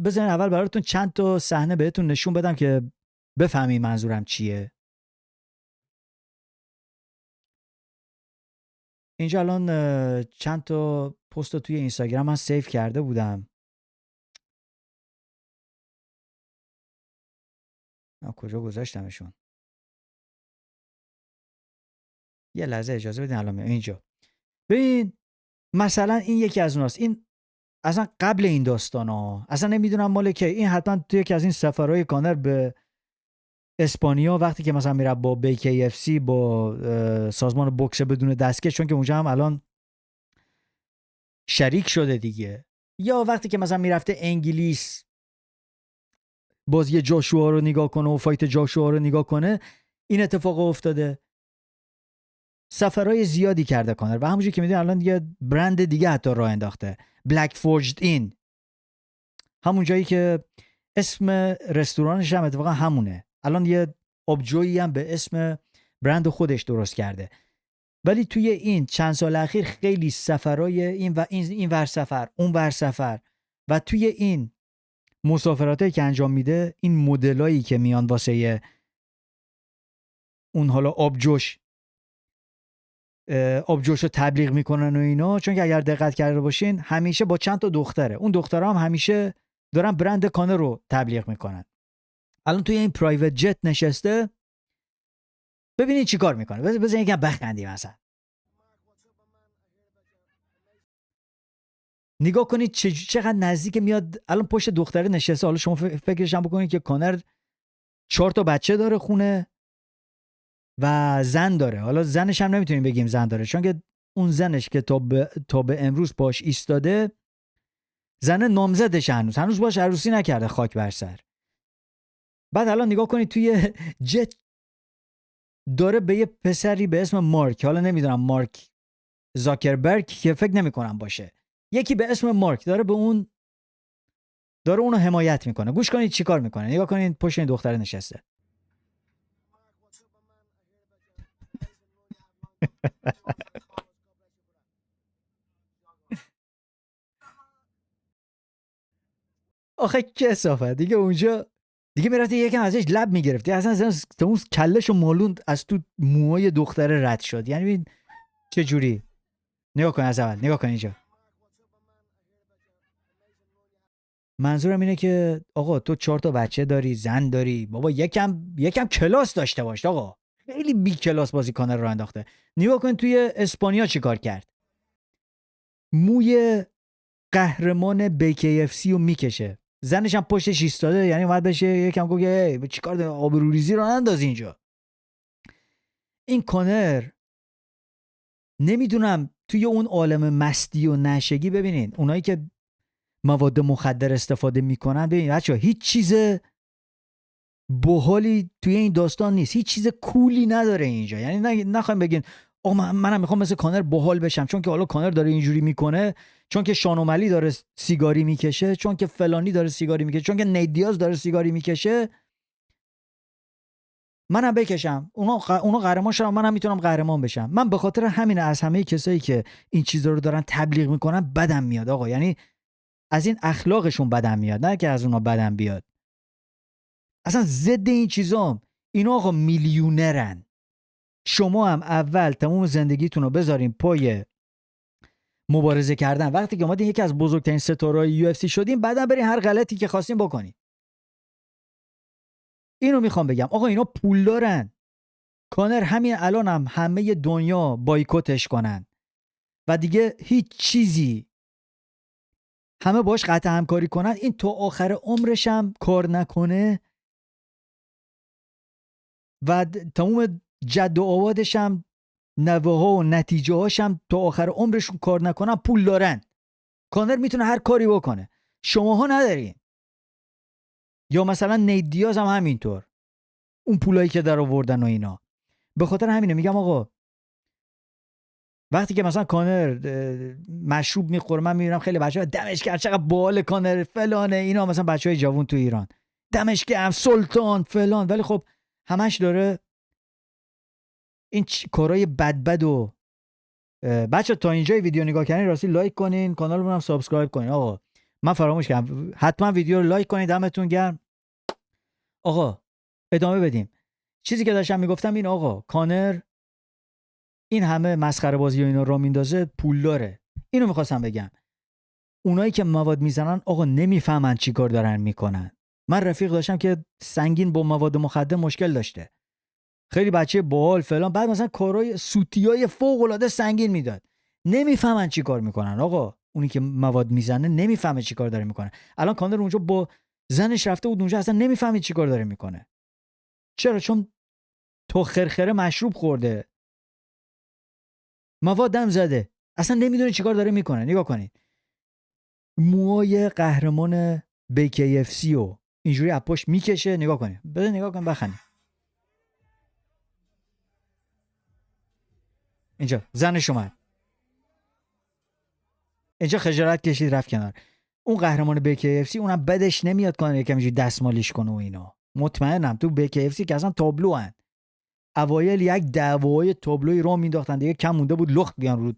بزنین اول براتون چند تا صحنه بهتون نشون بدم که بفهمین منظورم چیه. اینجا الان چند تا پست توی اینستاگرام من سیو کرده بودم. کجا گذاشتمشون؟ یه لحظه اجازه بدین الان میام اینجا. ببین مثلا این یکی از اوناست. این اصلا قبل این داستانا، اصلا نمیدونم مال که این حتما توی یکی از این سفرهای کانر به اسپانیا وقتی که مثلا میره با BKFC با سازمان بوکس بدون دستکش، چون که اونجا هم الان شریک شده دیگه، یا وقتی که مثلا میرفته انگلیس بازی جاشوا رو نگاه کنه و فایت جاشوا رو نگاه کنه، این اتفاق افتاده. سفرهای زیادی کرده کانر و همونجوری که میدونی الان یه برند دیگه حتی راه انداخته، بلک فورجد این، همون جایی که اسم رستورانش هم اتفاقا همونه. الان یه آبجویی هم به اسم برند خودش درست کرده. ولی توی این چند سال اخیر خیلی سفرهای این ور سفر اون ور سفر و توی این مسافراتایی که انجام میده، این مدلایی که میان واسه اون حالا آبجوش رو تبلیغ میکنن و اینا، چون که اگر دقت کرده باشین همیشه با چند تا دختره، اون دخترها هم همیشه دارن برند کانر رو تبلیغ میکنن. الان توی این پرایوت جت نشسته، ببینید چی کار میکنه. بذارید یکم بخندیم. مثلا نگاه کنید چقدر نزدیک میاد. الان پشت دختره نشسته. حالا شما فکرش هم بکنید که کانر 4 تا بچه داره خونه و زن داره. حالا زنش هم نمیتونیم بگیم زن داره، چون که اون زنش که تا به امروز باش ایستاده، زن نامزدش هنوز باش عروسی نکرده، خاک بر سر. بعد الان نگاه کنید توی جت داره به یه پسری به اسم مارک، حالا نمیدونم مارک زاکربرگ که فکر نمی کنم باشه، یکی به اسم مارک داره اونو حمایت میکنه. گوش کنید چی کار میکنه. نگاه کنید پشت این دختره نشسته. آخه کسافت دیگه. اونجا دیگه میرفتی یکم ازش لب میگرفتی، اصلا اون کلش و مالون از تو موهای دختره رد شد. یعنی ببین چه جوری. نگاه کن از اول، نگاه کن اینجا. منظورم اینه که آقا تو 4 تا بچه داری، زن داری، بابا یکم کلاس داشته باش آقا. خیلی بی کلاس بازی کانر رو انداخته. نگاه کن توی اسپانیا چیکار کرد. موی قهرمان BKFC رو میکشه، زنش هم پشتش ایستاده، یعنی اومد بشه یکم گفت که چیکار داری، آبروریزی رو ننداز اینجا. این کانر نمیدونم توی اون عالم مستی و نشگی، ببینین اونایی که مواد مخدر استفاده میکنن، ببینین بچه‌ها هیچ چیز باحالی توی این داستان نیست، هیچ چیز کولی نداره اینجا. یعنی نخوایم بگین آقا منم میخوام مثل کانر باحال بشم، چون که حالا کانر داره اینجوری میکنه، چون که شانوملی داره سیگاری میکشه، چون که فلانی داره سیگاری میکشه، چون که نیدیاز داره سیگاری میکشه، منم بکشم. اونا قهرمان شدن، منم میتونم قهرمان بشم. من به خاطر همین از همه کسایی که این چیزا رو دارن تبلیغ میکنن بدم میاد آقا. یعنی از این اخلاقشون بدم میاد، نه که از اونا بدم بیاد. اصلا ضد این چیزام. اینا آقا میلیونرن. شما هم اول تمام زندگیتون رو بذارین پای مبارزه کردن. وقتی که اومدین یکی از بزرگترین ستاره‌های UFC شدین، بعدا برین هر غلطی که خواستین بکنین. اینو میخوام بگم آقا اینا پول دارن. کانر همین الان هم همه دنیا بایکوتش کنن و دیگه هیچ چیزی، همه باش قطع همکاری کنن، این تا آخر عمرش هم کار نکنه و تمام جد و آبادش هم، نوه ها و نتیجه هاش هم تا آخر عمرشون کار نکنن، پول دارن. کانر میتونه هر کاری بکنه، شماها ندارین. یا مثلا نیدیاز هم همینطور، اون پولایی که در آوردن و اینا. به خاطر همینه میگم آقا وقتی که مثلا کانر مشروب میخوره، من میبینم خیلی بچه‌ها دمش گرم چقدر باحال کانر فلانه، اینا مثلا بچهای جوون تو ایران دمش گرم سلطان فلان، ولی خب همش داره این کارهای بد و بچه تا اینجای ویدیو نگاه کردین راستی لایک کنین، کانال رو هم سابسکرایب کنین. آقا من فراموش کردم، حتما ویدیو رو لایک کنین. دمتون گرم. آقا ادامه بدیم. چیزی که داشتم میگفتم این آقا کانر این همه مسخره بازی و اینا رو میندازه، پول داره. اینو میخواستم بگم. اونایی که مواد میزنن آقا نمیفهمن چی کار دارن میکنن. من رفیق داشتم که سنگین با مواد مخدر مشکل داشته، خیلی بچه باحال فلان، بعد مثلا کارهای سوتیای فوق العاده سنگین میداد. نمیفهمن چی کار میکنن آقا. اونی که مواد میزنه نمیفهمه چی کار داره میکنه. الان کانر اونجا با زنش رفته بود اونجا، اصلا نمیفهمه چی کار داره میکنه. چرا؟ چون تو خرخره مشروب خورده، موادم زده، اصلا نمیدونه چی کار داره میکنه. نگاه کنید موهای قهرمان BKFC رو اینجوری اپاش میکشه. نگاه کنید، بده نگاه کن بخنی. اینجا زنش اومد، اینجا خجالت کشید رفت کنار. اون قهرمان BKFC اونم بدش نمیاد کنه یکم اینجوری دستمالیش کنه و اینا. مطمئنم تو BKFC که اصلا تابلو هن. اوایل یک دعوای تابلوی رو مینداختن، دیگه کم مونده بود لخت بیان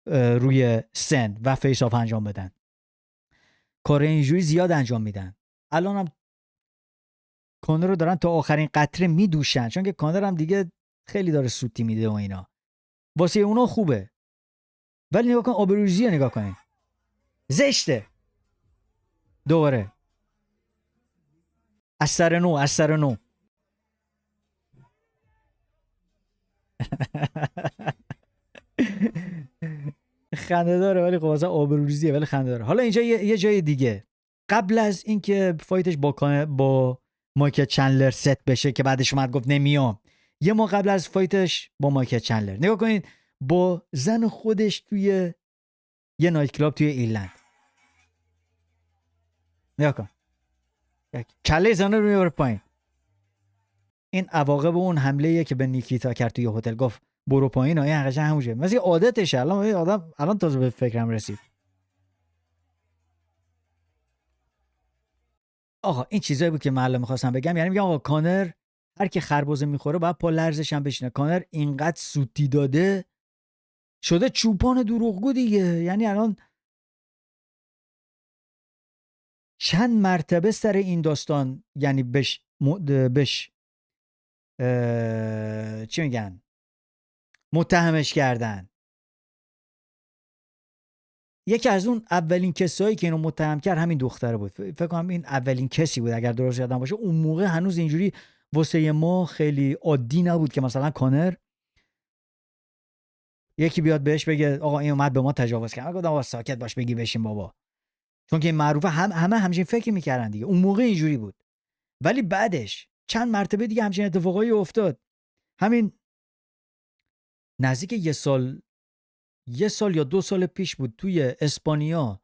روی سن و فیس آف انجام بدن. کار اینجوری زیاد انجام میدن. الان هم کانر رو دارن تا آخرین قطره میدوشن، چون که کانر هم دیگه خیلی داره سوتی میده و اینا. واسه اونا خوبه، ولی نگاه کن آبروریزی رو نگاه کنین، زشته. دوباره از سر نو خنده داره، ولی خب اصلا آبروریزیه، ولی خنده داره. حالا اینجا یه جای دیگه، قبل از اینکه فایتش با مایکل چندلر ست بشه که بعدش اومد گفت نمیام، یه ماه قبل از فایتش با مایکل چندلر، نگاه کنید با زن خودش توی یه نایت کلاب توی ایرلند. نگاه کن کله زن رو میبره پایین. این عواقب اون حمله که به نیکیتا کرد توی هتل، گفت برو پایین. این حقیقتا همونه، مثل عادتشه. الان آدم الان تازه به فکرم رسید. آقا این چیزایی بود که من میخواستم بگم. یعنی میگم آقا کانر هر کی خربزه میخوره باید پا لرزش هم بشینه. کانر اینقدر سوتی داده شده چوپان دروغگو دیگه. یعنی الان چند مرتبه سر این داستان یعنی بش چی میگن متهمش کردن. یکی از اون اولین کسایی که اینو متهم کرد همین دختره بود. فکر کنم این اولین کسی بود اگر درست یادم باشه. اون موقع هنوز اینجوری واسه ما خیلی عادی نبود که مثلا کانر یکی بیاد بهش بگه آقا این اومد به ما تجاوز کرد. گفتم آقا ساکت باش، بگی بشین بابا. چون که این معروفه، همه همچین فکر میکردن دیگه. اون موقع اینجوری بود. ولی بعدش چند مرتبه دیگه همچین اتفاقایی افتاد. همین نزدیک یه سال یا 2 سال پیش بود توی اسپانیا،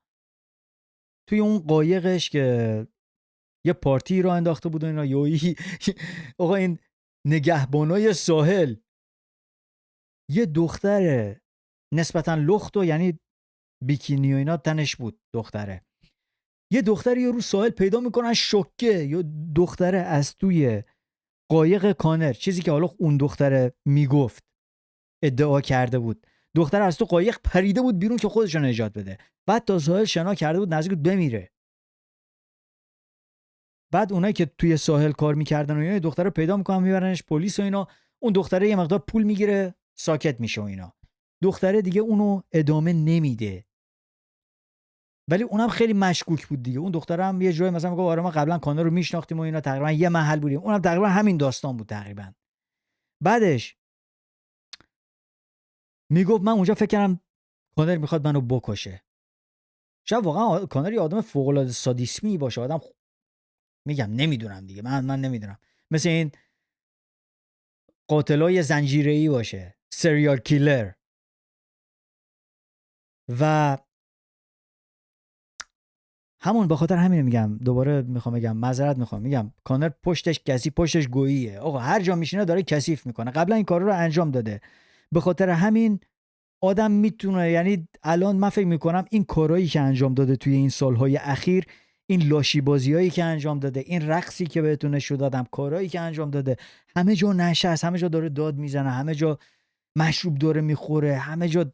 توی اون قایقش که یه پارتی را انداخته بود و اینا، یویی آقا این نگهبانای ساحل یه دختر نسبتا لخت و یعنی بیکینی و اینا تنش بود دختره، یه دختری رو ساحل پیدا میکنن شوکه، یا دختره از توی قایق کانر، چیزی که حالا اون دختره میگفت ادعا کرده بود، دختر از تو قایق پریده بود بیرون که خودش رو نجات بده. بعد تا ساحل شنا کرده بود نزدیک بمیره. بعد اونایی که توی ساحل کار میکردن و اینا دختر رو پیدا میکنن میبرنش پلیس و اینا. اون دختره یه مقدار پول میگیره ساکت میشه و اینا. دختره دیگه اونو ادامه نمیده. ولی اونم خیلی مشکوک بود دیگه. اون دخترم یه جایی مثلا میگه آره ما قبلا کانر رو میشناختیم و اینا، تقریبا یه محل بودیم. اونم تقریبا همین داستان بود تقریبا. بعدش میگفت من اونجا فکر کردم کانر میخواد منو بکشه. شاید واقعا کانر یه آدم فوق العاده سادیسمی باشه. آدم میگم نمیدونم دیگه، من نمیدونم، مثل این قاتلای زنجیره‌ای باشه، سریال کیلر. و همون به خاطر همین میگم، دوباره میخوام بگم، معذرت میخوام، میگم کانر پشتش کثیف، پشتش گوییه. آقا هر جا میشینه داره کثیف میکنه. قبلا این کارا رو انجام داده. به خاطر همین آدم میتونه، یعنی الان من فکر میکنم این کارهایی که انجام داده توی این سالهای اخیر، این لاشی بازیایی که انجام داده، این رقصی که بهتون نشون دادم، کارهایی که انجام داده، همه جا نشست، همه جا داره داد میزنه، همه جا مشروب داره میخوره، همه جا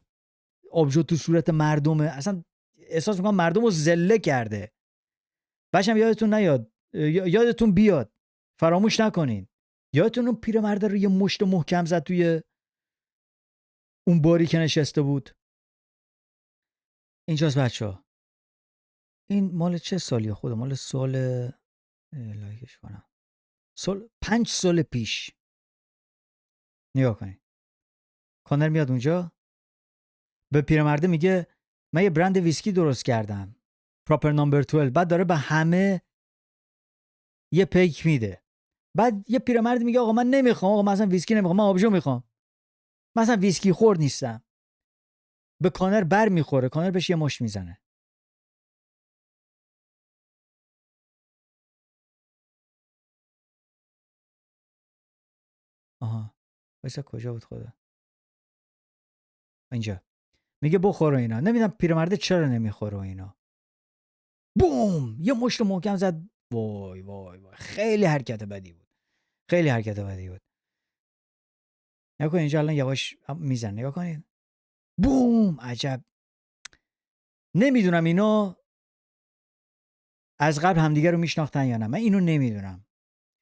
آبجو تو صورت مردمه. اصلا احساس میکنم مردم رو ذله کرده. بچه‌م یادتون نیاد، یادتون بیاد، فراموش نکنین، یادتون اون پیرمرد رو یه مشت محکم زد توی اون باری که نشسته بود اینجاست بچه‌ها. این مال چه سالیه خدا؟ مال سال لایکش کنم، سال 5 سال پیش. نگاه کنین. کانر میاد اونجا به پیرمرده میگه من یه برند ویسکی درست کردم، پراپر نامبر 12. بعد داره به همه یه پیک میده. بعد یه پیرمرد میگه آقا من نمیخوام، آقا من اصلا ویسکی نمیخوام، من آبجو میخوام، مثلا ویسکی خور نیستم. به کانر بر میخوره، کانر بهش یه مشت میزنه. آها وایسا کجا بود خدا؟ اینجا. میگه بخور اینا. نمیدونم پیرمرده چرا نمیخوره اینا. بوم یه مشت محکم زد. وای وای وای، خیلی حرکت بدی بود، خیلی حرکت بدی بود. نگاه کن اینجا الان یواش میزنه، نگاه کنین. بوم. عجب. نمیدونم اینا از قبل همدیگه رو میشناختن یا نه، من اینو نمیدونم،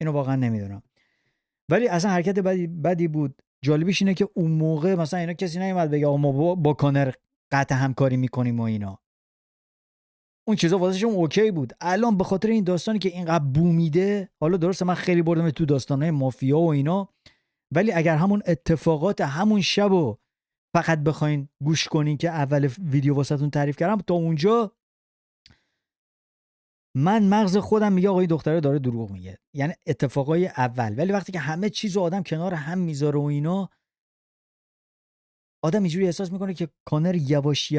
اینو واقعا نمیدونم. ولی اصلا حرکت بدی بود. جالبیش اینه که اون موقع مثلا اینا کسی نیومد بگه ما با کانر قطع همکاری میکنیم و اینا. اون چیزا واسهشون اوکی بود. الان به خاطر این داستانی که اینقدر بومیده، حالا درسته من خیلی بردم تو داستانهای مافیا و اینا، ولی اگر همون اتفاقات همون شبو فقط بخواین گوش کنین که اول ویدیو واسهتون تعریف کردم، تا اونجا من مغز خودم میگه آقا این دختره داره دروغ میگه، یعنی اتفاقای اول. ولی وقتی که همه چیزو آدم کنار هم میذاره و اینا، آدم اینجوری احساس میکنه که کانر یواش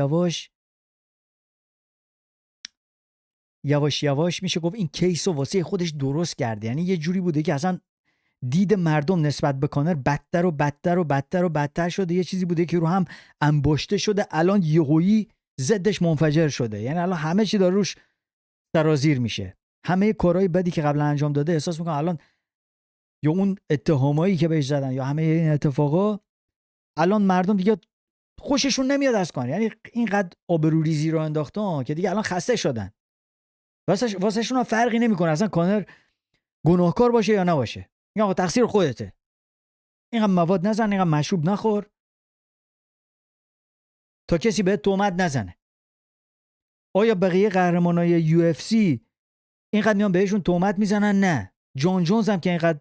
یواش میشه گفت این کیسو واسه خودش درست کرده. یعنی یه جوری بوده که اصلا دید مردم نسبت به کانر بدتر و بدتر و بدتر و بدتر شده. یه چیزی بوده که رو هم انباشته شده، الان یهویی ضدش منفجر شده. یعنی الان همه چی داره روش سرازیر میشه. همه کارهای بدی که قبلا انجام داده احساس میکنم الان، یا اون اتهامایی که بهش زدن، یا همه این اتفاقا، الان مردم دیگه خوششون نمیاد از کانر. یعنی اینقدر آبروریزی رو انداختن که دیگه الان خسته شدن. واسهشون هم فرقی نمیکنه اصلا کانر گناهکار باشه یا نباشه. میگن آقا تقصیر خودته، اینقدر مواد نزن، اینقدر مشروب نخور تا کسی بهت تهمت نزنه. آیا بقیه قهرمانای UFC اینقدر میان بهشون تهمت میزنن؟ نه. جان جونز هم که اینقدر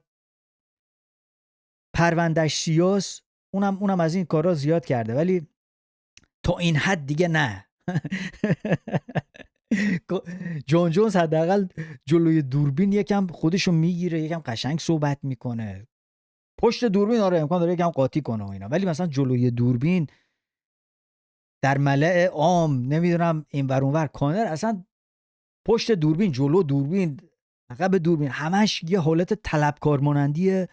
پروندهش سیاس، اونم از این کارا زیاد کرده، ولی تا این حد دیگه نه. جان جونز حداقل جلوی دوربین یکم خودشو میگیره، یکم قشنگ صحبت میکنه. پشت دوربین آره امکان داره یکم قاطی کنه و اینا، ولی مثلا جلوی دوربین در ملأ عام نمیدونم این ور اون ور، کانر اصلا پشت دوربین، جلو دوربین، عقب دوربین، همش یه حالت طلبکار مانندی،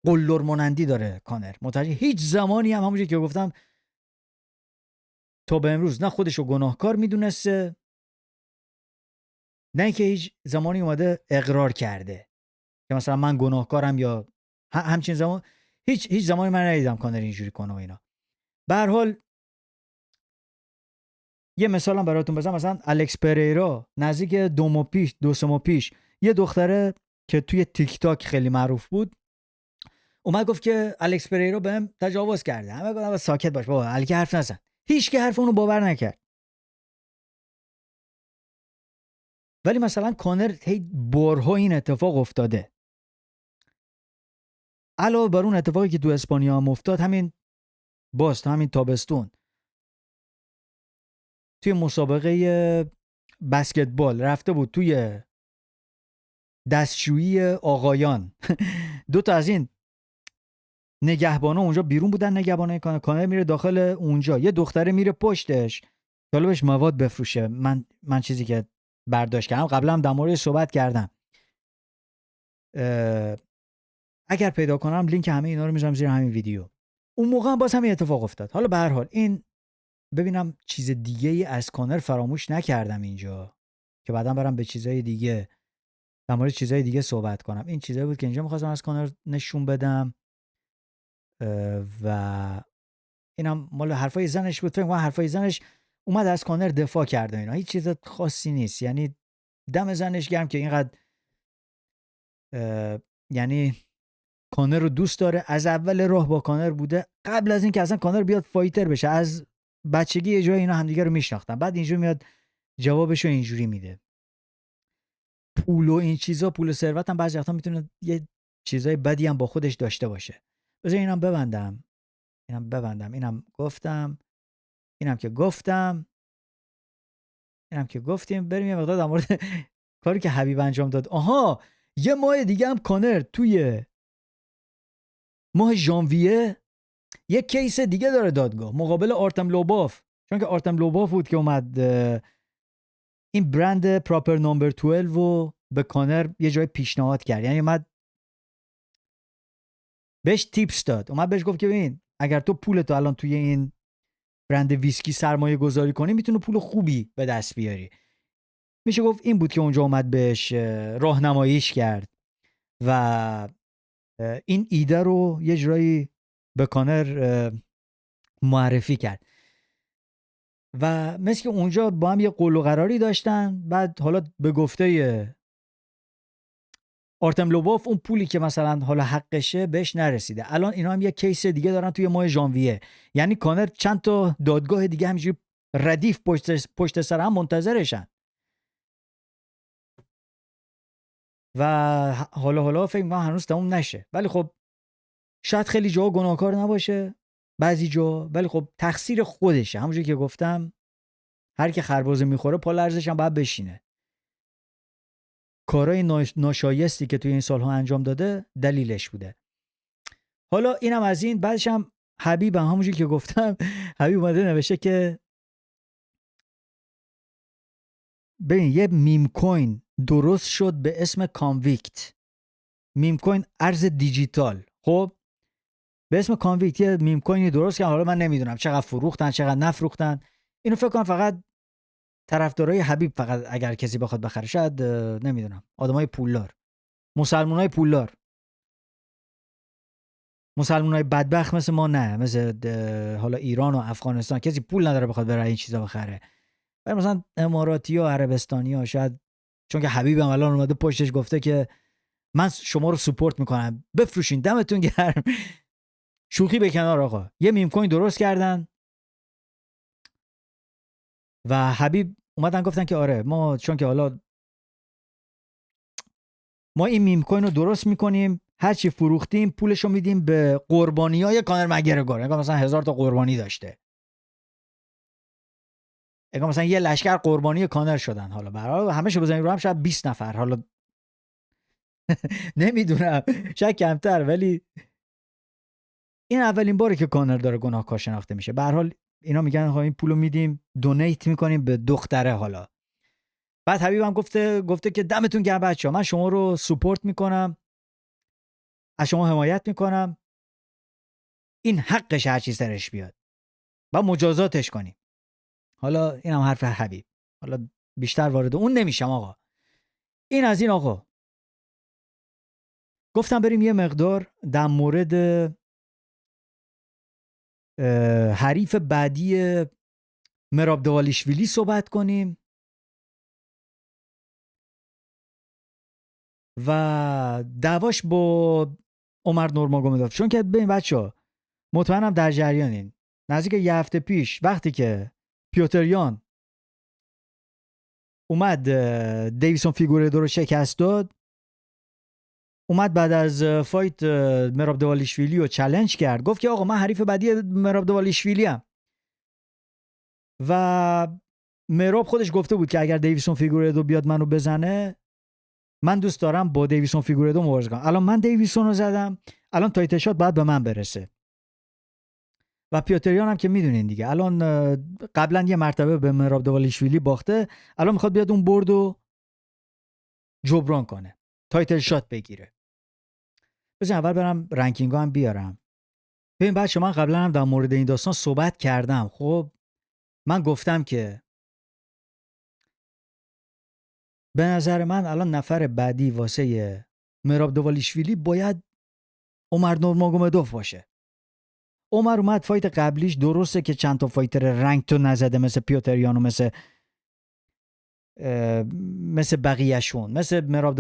قلدر مانندی داره کانر. متوجه هیچ زمانی هم همونجوری که گفتم تا به امروز نه خودشو گناهکار میدونسته، نه اینکه هیچ زمانی اومده اقرار کرده که مثلا من گناهکارم، یا همچین زمان هیچ زمانی من ندیدم کانر اینجوری کنه و اینا. به هر حال یه مثالم براتون بزنم، مثلا الکس پریرا نزدیک 2 ماه پیش یه دختره که توی تیک تاک خیلی معروف بود اومد گفت که الکس پریرا بهم تجاوز کرده. همه گفتن ساکت باش بابا، الکی حرف نزن. هیچ که حرف اونو باور نکرد. ولی مثلا کانر هی بارها این اتفاق افتاده. علاوه بر اون اتفاقی که تو اسپانیا هم افتاد، همین همین تابستون توی مسابقه بسکتبال رفته بود توی دستشویی آقایان. 2 تا از این نگهبانا اونجا بیرون بودن، نگهبانای کانر میره داخل اونجا، یه دختره میره پشتش طالبش مواد بفروشه. من چیزی که برداشت کردم، قبلا هم در مورد صحبت کردم، اگر پیدا کنم لینک همه اینا رو میذارم زیر همین ویدیو. اون موقع هم باز همین اتفاق افتاد. حالا به هر حال این ببینم چیز دیگه ای از کانر فراموش نکردم اینجا که بعداً برم به چیزای دیگه، در مورد چیزای دیگه صحبت کنم. این چیزایی بود که اینجا می‌خواستم از کانر نشون بدم و اینم مال حرفای زنش بود. فکر کنم حرفای زنش اومد از کانر دفاع کرد و اینا، هیچ چیز خاصی نیست. یعنی دم زنش گرم که اینقدر یعنی کانر رو دوست داره، از اول راه با کانر بوده، قبل از این که اصلا کانر بیاد فایتر بشه از بچگی یه جای اینا همدیگه رو میشناختن. بعد اینجوری میاد جوابشو اینجوری میده. پول و این چیزا، پول و ثروت هم بعضی وقتا میتونه یه چیزای بدی هم با خودش داشته باشه. بذار اینم ببندم، اینم گفتم، اینم که گفتیم. بریم یه مقدار در مورد کاری که حبیب انجام داد. آها، یه ماه دیگه هم کانر توی ماه ژانویه یه کیس دیگه داره دادگاه مقابل آرتم لوباف، چون که آرتم لوباف بود که اومد این برند پراپر نمبر 12 رو به کانر یه جای پیشنهاد کرد. یعنی اومد بهش تیپس داد، اومد بهش گفت که ببین اگر تو پولتو الان توی این برند ویسکی سرمایه گذاری کنی میتونه پول خوبی به دست بیاری. میشه گفت این بود که اونجا اومد بهش راهنماییش کرد و این ایده رو یه جورایی به کانر معرفی کرد و مثل که اونجا با هم یه قول و قراری داشتن. بعد حالا به گفته آرتم لوباف اون پولی که مثلا حالا حقشه بهش نرسیده. الان اینا هم یه کیس دیگه دارن توی ماه ژانویه. یعنی کانر چند تا دادگاه دیگه همینجوری ردیف پشت سر هم منتظرشن و حالا فکر می‌کنم هنوز تموم نشه. ولی خب شاید خیلی جا گناهکار نباشه، بعضی جا، ولی خب تقصیر خودشه. همونجوری که گفتم هر کی خربزه میخوره پا لرزش هم باید بشینه. کارهای ناشایستی که توی این سالها انجام داده دلیلش بوده. حالا اینم از این. بعدش هم حبیب همونجوری که گفتم، حبیب اومده نوشته که ببین یه میم کوین درست شد به اسم کانویکت. میم کوین ارز دیجیتال، خب به اسم کانویکت یه میم کوینی درست کردن. حالا من نمیدونم چقدر فروختن چقدر نفروختن، اینو فکر کنم فقط طرفدارای حبیب، فقط اگر کسی بخواد بخره، شاید نمیدونم آدمای پولدار، مسلمانای پولدار، مسلمانای بدبخت مثل ما نه، مثل حالا ایران و افغانستان کسی پول نداره بخواد بره این چیزا بخره. ولی مثلا اماراتی و عربستانی ها شاید، چون که حبیبم الان اومده پشتش گفته که من شما رو سپورت میکنم بفروشین دمتون گرم. شوخی به کنار آقا، یه میم کوین درست کردن و حبیب اومدن گفتن که آره ما چون که حالا ما این میم کوین رو درست میکنیم، هر چی فروختیم پولشو میدیم به قربانیای کانر مگرگور. انگار مثلا 1000 تا قربانی داشته، انگار مثلا یه لشکر قربانی کانر شدن. حالا برای همه شو بزنیم رو هم شاید 20 نفر، حالا نمیدونم شاید کمتر، ولی این اولین باره که کانر داره گناهکار شناخته میشه. به هر حال اینا میگن این پولو میدیم دونیت میکنیم به دختره. حالا بعد حبیبم گفته که دمتون گرم بچه‌ها، من شما رو سپورت میکنم، از شما حمایت میکنم، این حقش هر چی سرش بیاد و مجازاتش کنیم. حالا این هم حرف حبیب، حالا بیشتر وارد اون نمیشم آقا. این از این. آقا گفتم بریم یه مقدار در مورد حریف بعدی مراب دوالیشویلی صحبت کنیم و دعواش با عمر نورماگومدوف. چون که ببین بچه‌ها مطمئنم در جریانین، نزدیک یه هفته پیش وقتی که پیوتر یان اومد دیویسون فیگوردو رو شکست داد، اومد بعد از فایت مراب دوالیشویلی رو چالش کرد، گفت که آقا من حریف بعدی مراب دوالیشویلی ام. و مراب خودش گفته بود که اگر دیویسون فیگوردو بیاد منو بزنه، من دوست دارم با دیویسون فیگوردو مبارزه کنم. الان من دیویسون رو زدم، الان تایتل شات باید به من برسه. و پیوتر یان هم که میدونین دیگه، الان قبلا یه مرتبه به مراب دوالیشویلی باخته، الان میخواد بیاد اون بردو جبران کنه، تایتل شات بگیره. بذار اول برم رنکینگ هم بیارم. ببین بچه، من قبلا هم در مورد این داستان صحبت کردم. خب من گفتم که به نظر من الان نفر بعدی واسه مراب دوالیشویلی باید عمر نورماگومدوف باشه. عمر اومد فایت قبلیش، درسته که چند تا فایتر رنگ تو نزده مثل پیوتر یان و مثل بقیه‌شون، مثل مراب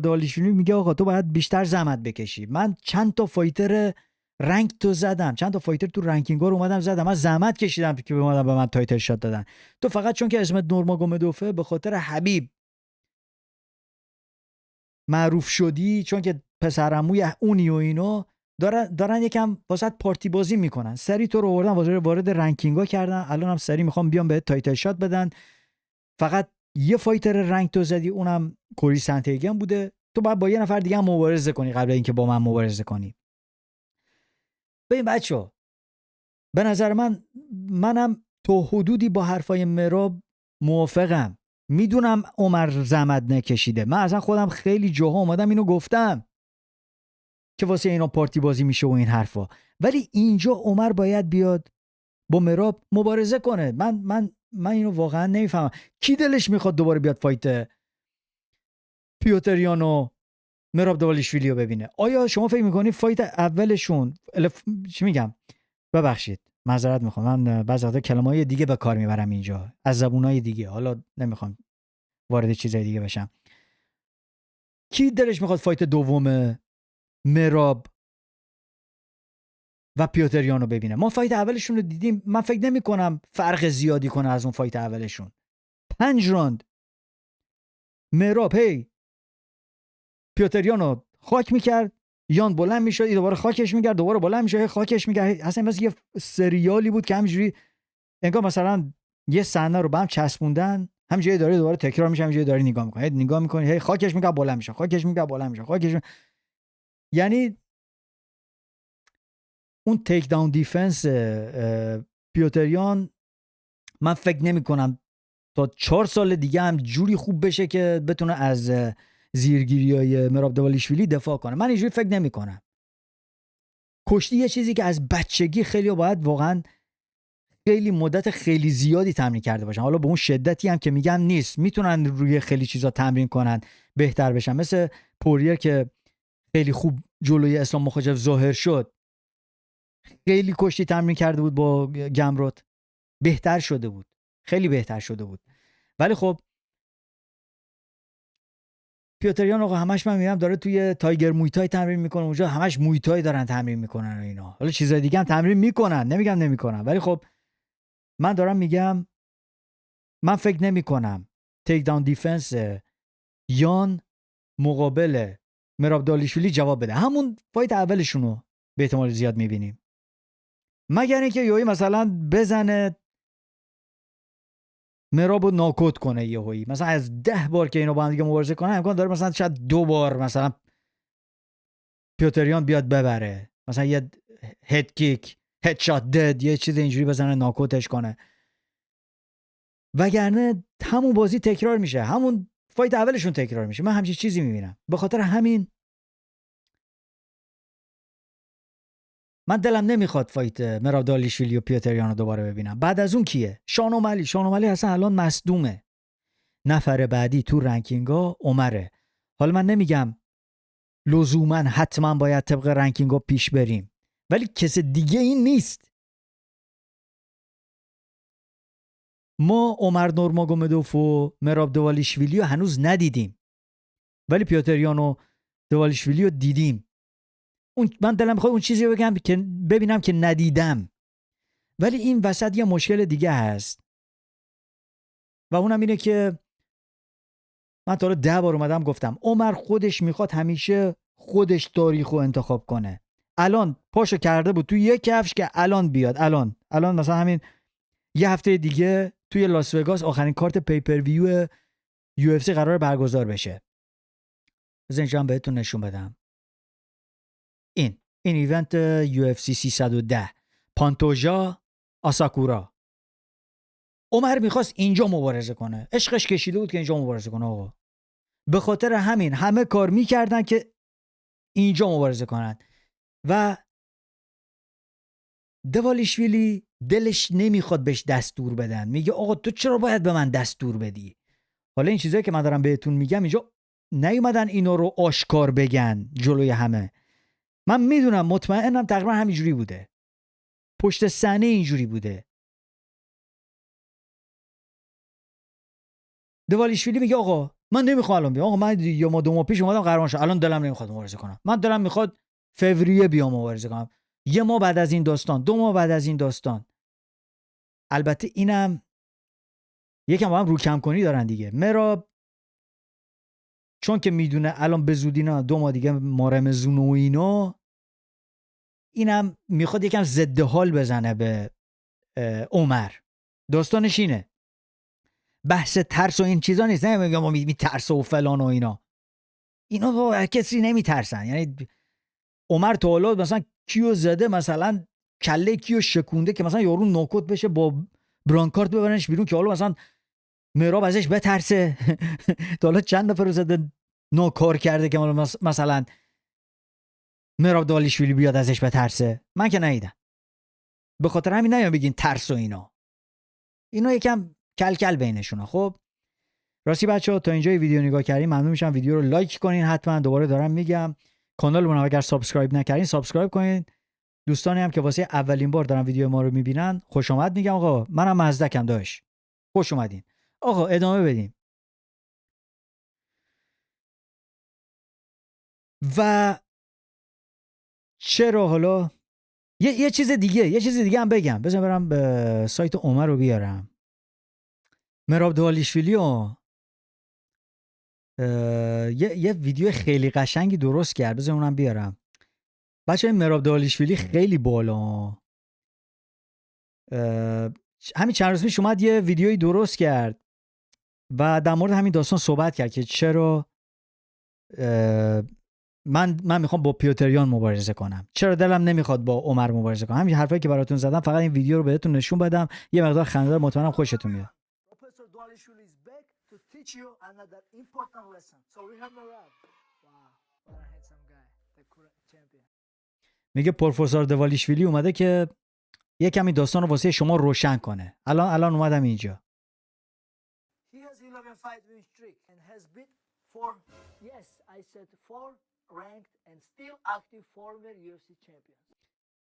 دوالیشویلی میگه آقا تو باید بیشتر زحمت بکشی. من چند تا فایتر رنگ تو زدم، چند تا فایتر تو رنکینگ ها رو اومدم زدم، من زحمت کشیدم که اومدم به من تایتل شات دادن. تو فقط چون که اسمت نورماگومدوفه به خاطر حبیب معروف شدی، چون که پسرعموی اونی و اینو دارن یکم واسط پارتی بازی میکنن، سری تو رو آوردن وارد رنکینگ ها کردن، الان هم سری میخوام بیام به تایتل شات بدن. فقط یه فایتر رنگ تو زدی، اونم کوری سنتیگن بوده، تو باید با یه نفر دیگه هم مبارزه کنی قبل اینکه با من مبارزه کنی. ببین بچه‌ها، به نظر منم تو حدودی با حرفای مراب موافقم. میدونم عمر زحمت نکشیده، من اصلا خودم خیلی جاها اومدم اینو گفتم که واسه اینا پارتی بازی میشه و این حرفا، ولی اینجا عمر باید بیاد با مراب مبارزه کنه. من اینو واقعا نمیفهمم. کی دلش میخواد دوباره بیاد فایت پیوتر یان و مراب دوالیشویلی رو ببینه؟ آیا شما فکر میکنی فایت اولشون چی میگم، ببخشید معذرت میخوام، من بعضی وقتا کلمه‌های دیگه به کار میبرم اینجا از زبونای دیگه، حالا نمیخوام وارد چیزای دیگه بشم. کی دلش میخواد فایت دوم مراب و پیوتر یان رو ببینه؟ ما فایت اولشون رو دیدیم، من فکر نمی کنم فرق زیادی کنه از اون فایت اولشون. 5 راند مراب پیوتر یان رو خاک میکرد، یان بلند میشد، دوباره خاکش میکرد، دوباره بلند میشد، خاکش میکرد. اصلا مثل یه سریالی بود که همینجوری انگار مثلا یه صحنه رو به هم چسبوندن، همینجوری داره دوباره تکرار میشه، همینجوری داره نگاه میکنه، نگاه میکنه، خاکش میکرد بلند میشه، خاکش میکرد بلند میشه، یعنی اون تیک داون دیفنس پیوتر یان من فکر نمی کنم تا 4 سال دیگه هم جوری خوب بشه که بتونه از زیرگیری‌های مراب دوالیشویلی دفاع کنه. من اینجوری فکر نمی کنم. کشتی یه چیزی که از بچگی خیلی باید واقعا خیلی مدت خیلی زیادی تمرین کرده باشن، حالا به اون شدتی هم که میگم نیست، میتونن روی خیلی چیزا تمرین کنن بهتر بشن. مثل پوریر که خیلی خوب جلوی اسلام مخاچف ظاهر شد، خیلی کشتی تمرین کرده بود با گمروت، بهتر شده بود، خیلی بهتر شده بود. ولی خب پیوتر یان آقا همش من میگم داره توی تایگر مویتای تمرین میکنه، اونجا همش مویتای دارن تمرین میکنن و اینا، حالا چیزای دیگه هم تمرین میکنن، نمیگم نمیکنن، ولی خب من دارم میگم من فکر نمی کنم تیک داون دیفنس یان مقابل مراب دالیشویلی جواب بده. همون فایت اولشونو به احتمال زیاد میبینیم، مگر اینکه یوهی مثلا بزنه مرابو ناکوت کنه یهویی. مثلا از 10 بار که اینو با هم دیگه مبارزه کنه امکان داره مثلا شاید 2 بار مثلا پیوتریان بیاد ببره، مثلا یه هد کیک، هد شات دد، یه چیز اینجوری بزنه ناکوتش کنه، وگرنه همون بازی تکرار میشه، همون فایت اولشون تکرار میشه. من همچین چیزی میبینم. به خاطر همین من دلم نمیخواد فایت مراب دالیشویلی و پیوتریان رو دوباره ببینم. بعد از اون کیه؟ شان اومالی اصلا الان مصدومه. نفر بعدی تو رنکینگا عمره. حالا من نمیگم لزوما حتما باید طبق رنکینگا پیش بریم، ولی کس دیگه این نیست. ما عمر نورماگومدوف و مراب دوالیشویلی رو هنوز ندیدیم، ولی پیوتریان و دوالیشویلی رو دیدیم. من دلم میخواد اون چیزی رو بگم که ببینم که ندیدم. ولی این وسط یه مشکل دیگه هست و اونم اینه که من تا 10 بار اومدم گفتم عمر خودش میخواد همیشه خودش تاریخ رو انتخاب کنه. الان پاشو کرده بود توی یک کفش که الان بیاد، الان مثلا همین یه هفته دیگه توی لاس وگاس آخرین کارت پیپر ویو یو اف سی قرار برگزار بشه. بذار اینجا هم بهتون نشون بدم. این ایونت یو اف سی 310 پانتوژا آساکورا. عمر میخواست اینجا مبارزه کنه، عشقش کشیده بود که اینجا مبارزه کنه. آقا به خاطر همین همه کار میکردن که اینجا مبارزه کنن و دوالیشویلی دلش نمیخواد بهش دستور بدن. میگه آقا تو چرا باید به من دستور بدی؟ حالا این چیزایی که من دارم بهتون میگم اینجا نیومدن اینا رو آشکار بگن جلوی همه. من میدونم، مطمئنم تقریبا همینجوری بوده، پشت صحنه اینجوری بوده. دوالیشویلی میگه آقا من نمیخوام الان بیام. آقا من یه ما 2 ماه پیش اومدم قهرمان شدم، الان دلم نمیخواد مبارزه کنم. من دلم میخواد فوریه بیام مبارزه کنم، 1 ماه بعد از این داستان، 2 ماه بعد از این داستان. البته اینم یکم با هم رو کم کنی دارن دیگه. مراب چون که میدونه الان به زودی نه 2 ماه دیگه مارمزون و اینا، اینم میخواد یکم ضد حال بزنه به عمر. داستانش اینه، بحث ترس و این چیزا نیست. نه میگم ما میترسه و فلان و اینا با کسی نمیترسن. یعنی عمر تا حالا مثلا کیو زده، مثلا کله کیو شکونده که مثلا یارو نوکوت بشه با برانکارت ببرنش بیرون که حالا مثلا مراب ازش بترسه. تا حالا چند نفر رو زده ناکار کرده که مثلا مراب دالیشویلی بیاد ازش بترسه؟ من که ندیدم. به خاطر همین نمیام بگین ترس و اینا یکم کلکل بینشونه. خب راستی بچه‌ها تا اینجای ویدیو نگاه کردین ممنون میشم ویدیو رو لایک کنین. حتما دوباره دارم میگم کانالمون رو اگر سابسکرایب نکردین سابسکرایب کنین. دوستانی هم که واسه اولین بار دارن ویدیو ما رو میبینن خوش آمد میگم. آقا منم مزدکم داش، خوش اومدین. آقا ادامه بدیم. و چرا حالا یه چیز دیگه هم بگم. بذار برم به سایت عمر رو بیارم. مراب دوالیشویلی یه ویدیو خیلی قشنگی درست کرد، بذار اونم بیارم. بچه این مراب دوالیشویلی خیلی بالا. همین چند روز پیش اومد یه ویدیویی درست کرد و در مورد همین داستان صحبت کرد که چرا من میخوام با پیوتریان مبارزه کنم، چرا دلم نمیخواد با عمر مبارزه کنم. همین حرفایی که براتون زدم فقط این ویدیو رو بهتون نشون بدم، یه مقدار خنده‌دار، مطمئنم خوشتون میاد. میگه پروفسور دوالیشویلی اومده که یه کمی داستان رو واسه شما روشن کنه. الان اومدم اینجا.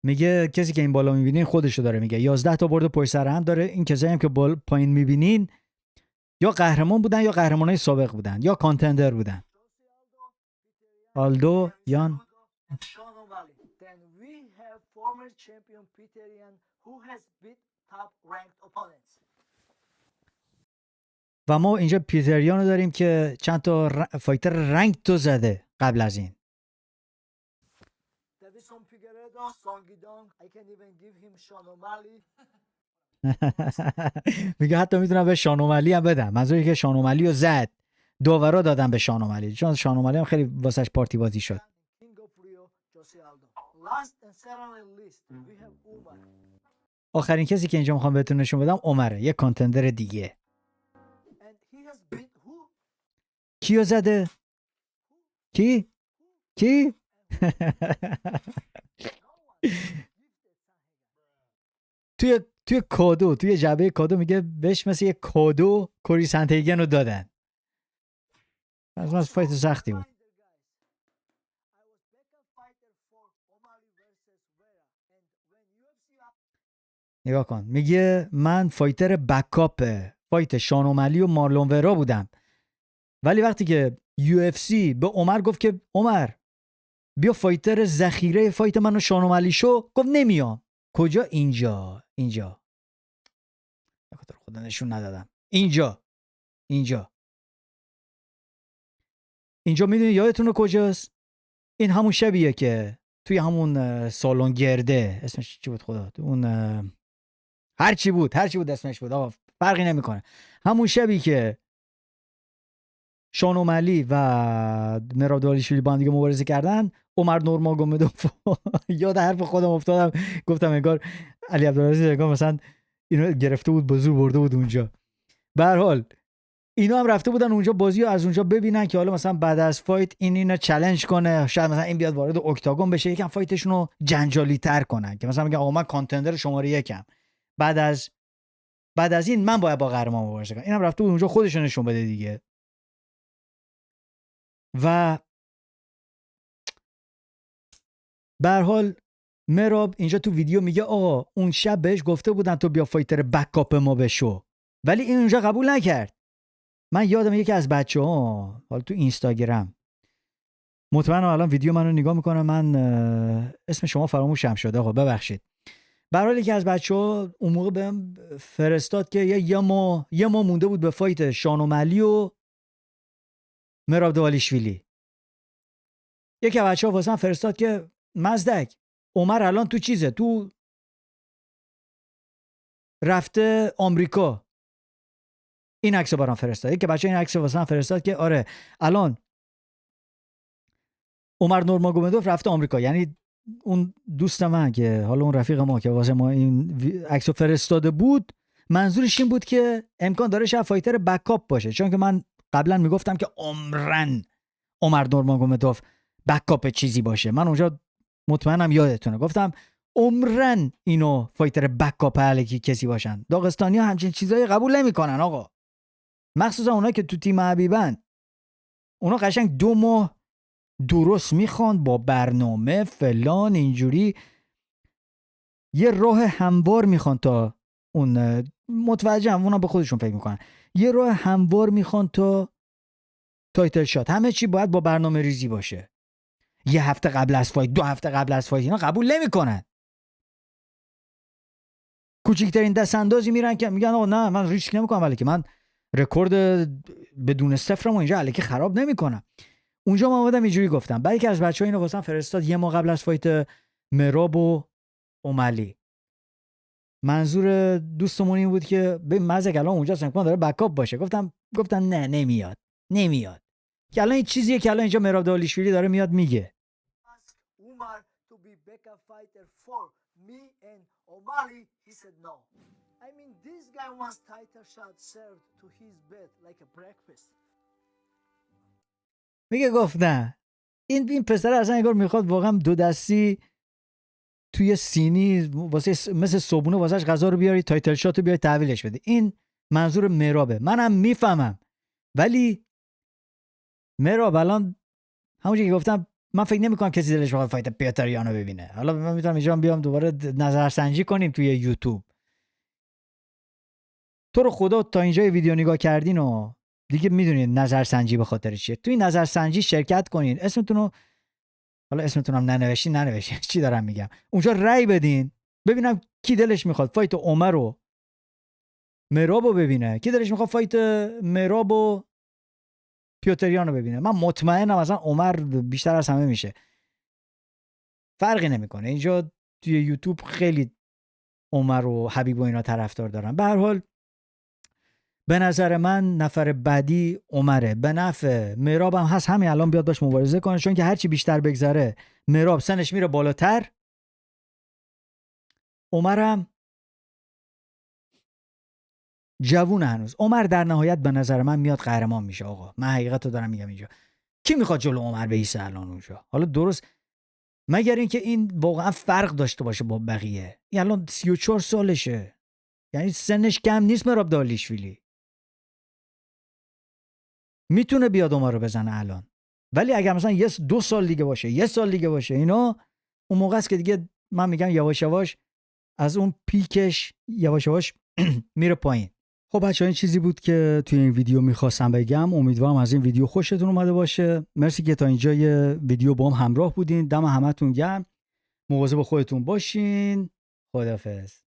میگه کسی که این بالا میبینین خودشو داره میگه. 11 تا برد پشت سر هم داره. این کسایی هم که پایین میبینین یا قهرمان بودن یا قهرمانای سابق بودن یا کانتندر بودن. آلدو، یان. و ما اینجا پیتریانو داریم که چند تا فایتر رنگ تو زده قبل از این. میگه حتی میتونم به شانومالی هم بدم. منظوری که شانومالی رو زد، داورا دادم به شانومالی، چون شانومالی هم خیلی واسش پارتی بازی شد. آخرین کسی که اینجا میخوام بهتون نشون بدم عمره، یه کانتندر دیگه. کیو زده؟ کی؟ توی کادو، توی جعبه کادو میگه بهش مثل یه کادو کوری سنتیگن رو دادن. از فایت سختی بود. نگاه کن، میگه من فایتر بکاپ فایت شانومالی و مارلون ورا بودم، ولی وقتی که UFC به عمر گفت که عمر بیا فایتر ذخیره فایت منو شانومالی شو، گفت نمیام. کجا؟ اینجا خدا نشون ندادم. اینجا میدونی یادتونه کجاست؟ این همون شبیه که توی همون سالن گرده، اسمش چی بود خدا؟ اون هر چی بود اسمش بود، آقا فرقی نمیکنه. همون شبی که شانومالی و مراب دوالیشویلی با هم دیگه مبارزه کردن، عمر نورماگومدوف یاد حرف خودم افتادم، گفتم انگار علی عبدالعزیز انگار مثلا اینو گرفته بود با زور برده بود اونجا. به هر حال اینا هم رفته بودن اونجا بازی رو از اونجا ببینن که حالا مثلا بعد از فایت اینو چالش کنه، شاید مثلا این بیاد وارد اکتاگون بشه، یکم فایتشون رو جنجالی تر کنن که مثلا میگه آقا من کانتندر شماره یکم، بعد از این من باید با قهرمان مبارزه کنم. اینم رفته بود اونجا خودش رو نشون بده دیگه. و به هر حال مراب اینجا تو ویدیو میگه آقا اون شب بهش گفته بودن تو بیا فایتر بکاپ ما بشو، ولی این اونجا قبول نکرد. من یادم یکی از بچه‌ها حالا تو اینستاگرام، مطمئنم الان ویدیو منو نگاه میکنه، من اسم شما فراموشم شده آقا ببخشید. به هر حال یکی از بچه‌ها اون موقع بهم فرستاد که یه ماه مونده بود به فایت شانومالی و مراب دوالیشویلی. یکی از بچه‌ها واسم فرستاد که مزدک عمر الان تو چیزه، تو رفته آمریکا. این عکسو برام فرستاد. یکی بچه این عکسو واسم فرستاد که آره الان عمر نورماگومدوف رفته آمریکا. یعنی اون دوست من که حالا اون رفیق ما که واسه ما این عکسو فرستاده بود، منظورش این بود که امکان داره شاید فایتر بکاپ باشه، چون که من قبلا میگفتم که عمرن عمر نورماگومدوف بکاپ چیزی باشه. من اونجا مطمئنم یادتونه گفتم عمرن اینو فایتر بکاپ الکی کسی باشن. داغستانی‌ها همچین چیزایی قبول نمیکنن آقا، مخصوصا اونایی که تو تیم حبیبن. اونا قشنگ 2 ماه درست میخوان با برنامه فلان اینجوری، یه راه هموار میخوان تا اون متوجهم، اونا به خودشون فکر میکنن یه راه هموار میخوان تا تایتل شات. همه چی باید با برنامه ریزی باشه. یه هفته قبل از فایت، 2 هفته قبل از فایت اینا قبول نمیکنن. کوچکترین دست اندازی میرن که میگن آقا نه من ریسک نمیکنم، ولی که من رکورد بدون صفرمو اینجا الکی خراب نمیکنم. اونجا من اومدم اینجوری گفتم. بعد که از بچه‌ها اینو واسم فرستاد یه ماه قبل از فایت مراب و اومالی. منظور دوستمون این بود که به مزه الان اونجا امکان داره بکاپ باشه. گفتم نه نمیاد. که الان این چیزیه که الان اینجا مراب دوالیشویلی داره میاد میگه. میگه گفت نه این پسر اصلا انگار میخواد واقعا 2 دستی توی سینی واسه مثل صبونه واسش غذا رو بیاری، تایتل شات رو بیاری تحویلش بده. این منظور مرابه، منم میفهمم. ولی مراب الان همونجوری که گفتم من فکر نمی‌کنم کسی دلش بخواد فایت پیتریانو ببینه. حالا من میتونم اینجا بیام دوباره نظرسنجی کنیم توی یوتیوب. تو رو خدا تا اینجا ویدیو نگاه کردین و دیگه میدونید نظرسنجی به خاطر چیه. توی نظرسنجی شرکت کنین، اسمتون هم ننوشتین چی دارم میگم، اونجا رأی بدین ببینم کی دلش میخواد فایت عمر رو مرابو ببینه؟ کی دلش میخواد فایت مراب و پیوتریان رو ببینه؟ من مطمئنم مثلا عمر بیشتر از همه میشه. فرقی نمیکنه. اینجا توی یوتیوب خیلی عمر و حبیب و اینا طرفدار دارن. به هر حال به نظر من نفر بعدی عمره. به نفع مراب هم هست همین الان بیاد باش مبارزه کنه، چون که هرچی بیشتر بگذره مراب سنش میره بالاتر، عمرم جوون هنوز. عمر در نهایت به نظر من میاد قهرمان میشه. آقا من حقیقت رو دارم میگم اینجا. کی میخواد جلو عمر بیسه الان اونجا؟ حالا درست مگر اینکه این واقعا فرق داشته باشه با بقیه. این الان 34 سالشه، یعنی سنش کم نیست. مراب دالیشویلی میتونه بیاد عمر رو بزنه الان، ولی اگر مثلا 2 سال دیگه باشه، 1 سال دیگه باشه، اینا اون موقع است که دیگه من میگم یواش یواش از اون پیکش یواش یواش میره پایین. خب بچه‌ها این چیزی بود که توی این ویدیو میخواستم بگم. امیدوارم از این ویدیو خوشتون اومده باشه. مرسی که تا اینجا یه ویدیو با هم همراه بودین. دم همتون گرم. مواظب خودتون باشین. خداحافظ.